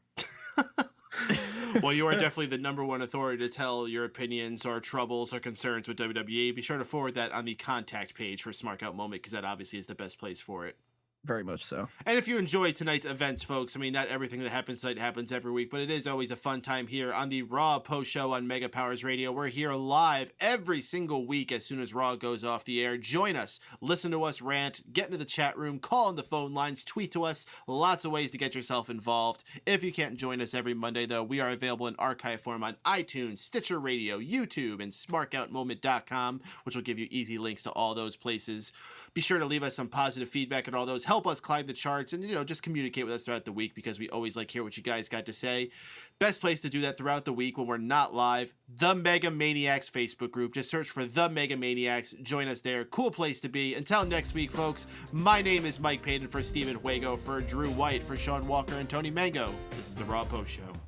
Well, you are definitely the number one authority to tell your opinions or troubles or concerns with WWE. Be sure to forward that on the contact page for Smart Out Moment, because that obviously is the best place for it. Very much so. And if you enjoyed tonight's events, folks, I mean, not everything that happens tonight happens every week, but it is always a fun time here on the Raw post show on Mega Powers Radio. We're here live every single week as soon as Raw goes off the air. Join us, listen to us rant, get into the chat room, call on the phone lines, tweet to us. Lots of ways to get yourself involved. If you can't join us every Monday, though, we are available in archive form on iTunes, Stitcher Radio, YouTube, and SmarkoutMoment.com, which will give you easy links to all those places. Be sure to leave us some positive feedback and all those. Help us climb the charts and, just communicate with us throughout the week, because we always like hear what you guys got to say. Best place to do that throughout the week when we're not live, the Mega Maniacs Facebook group. Just search for the Mega Maniacs. Join us there. Cool place to be. Until next week, folks, my name is Mike Paden for Steven Wago, for Drew White, for Shaun Walker and Tony Mango. This is the Raw Post Show.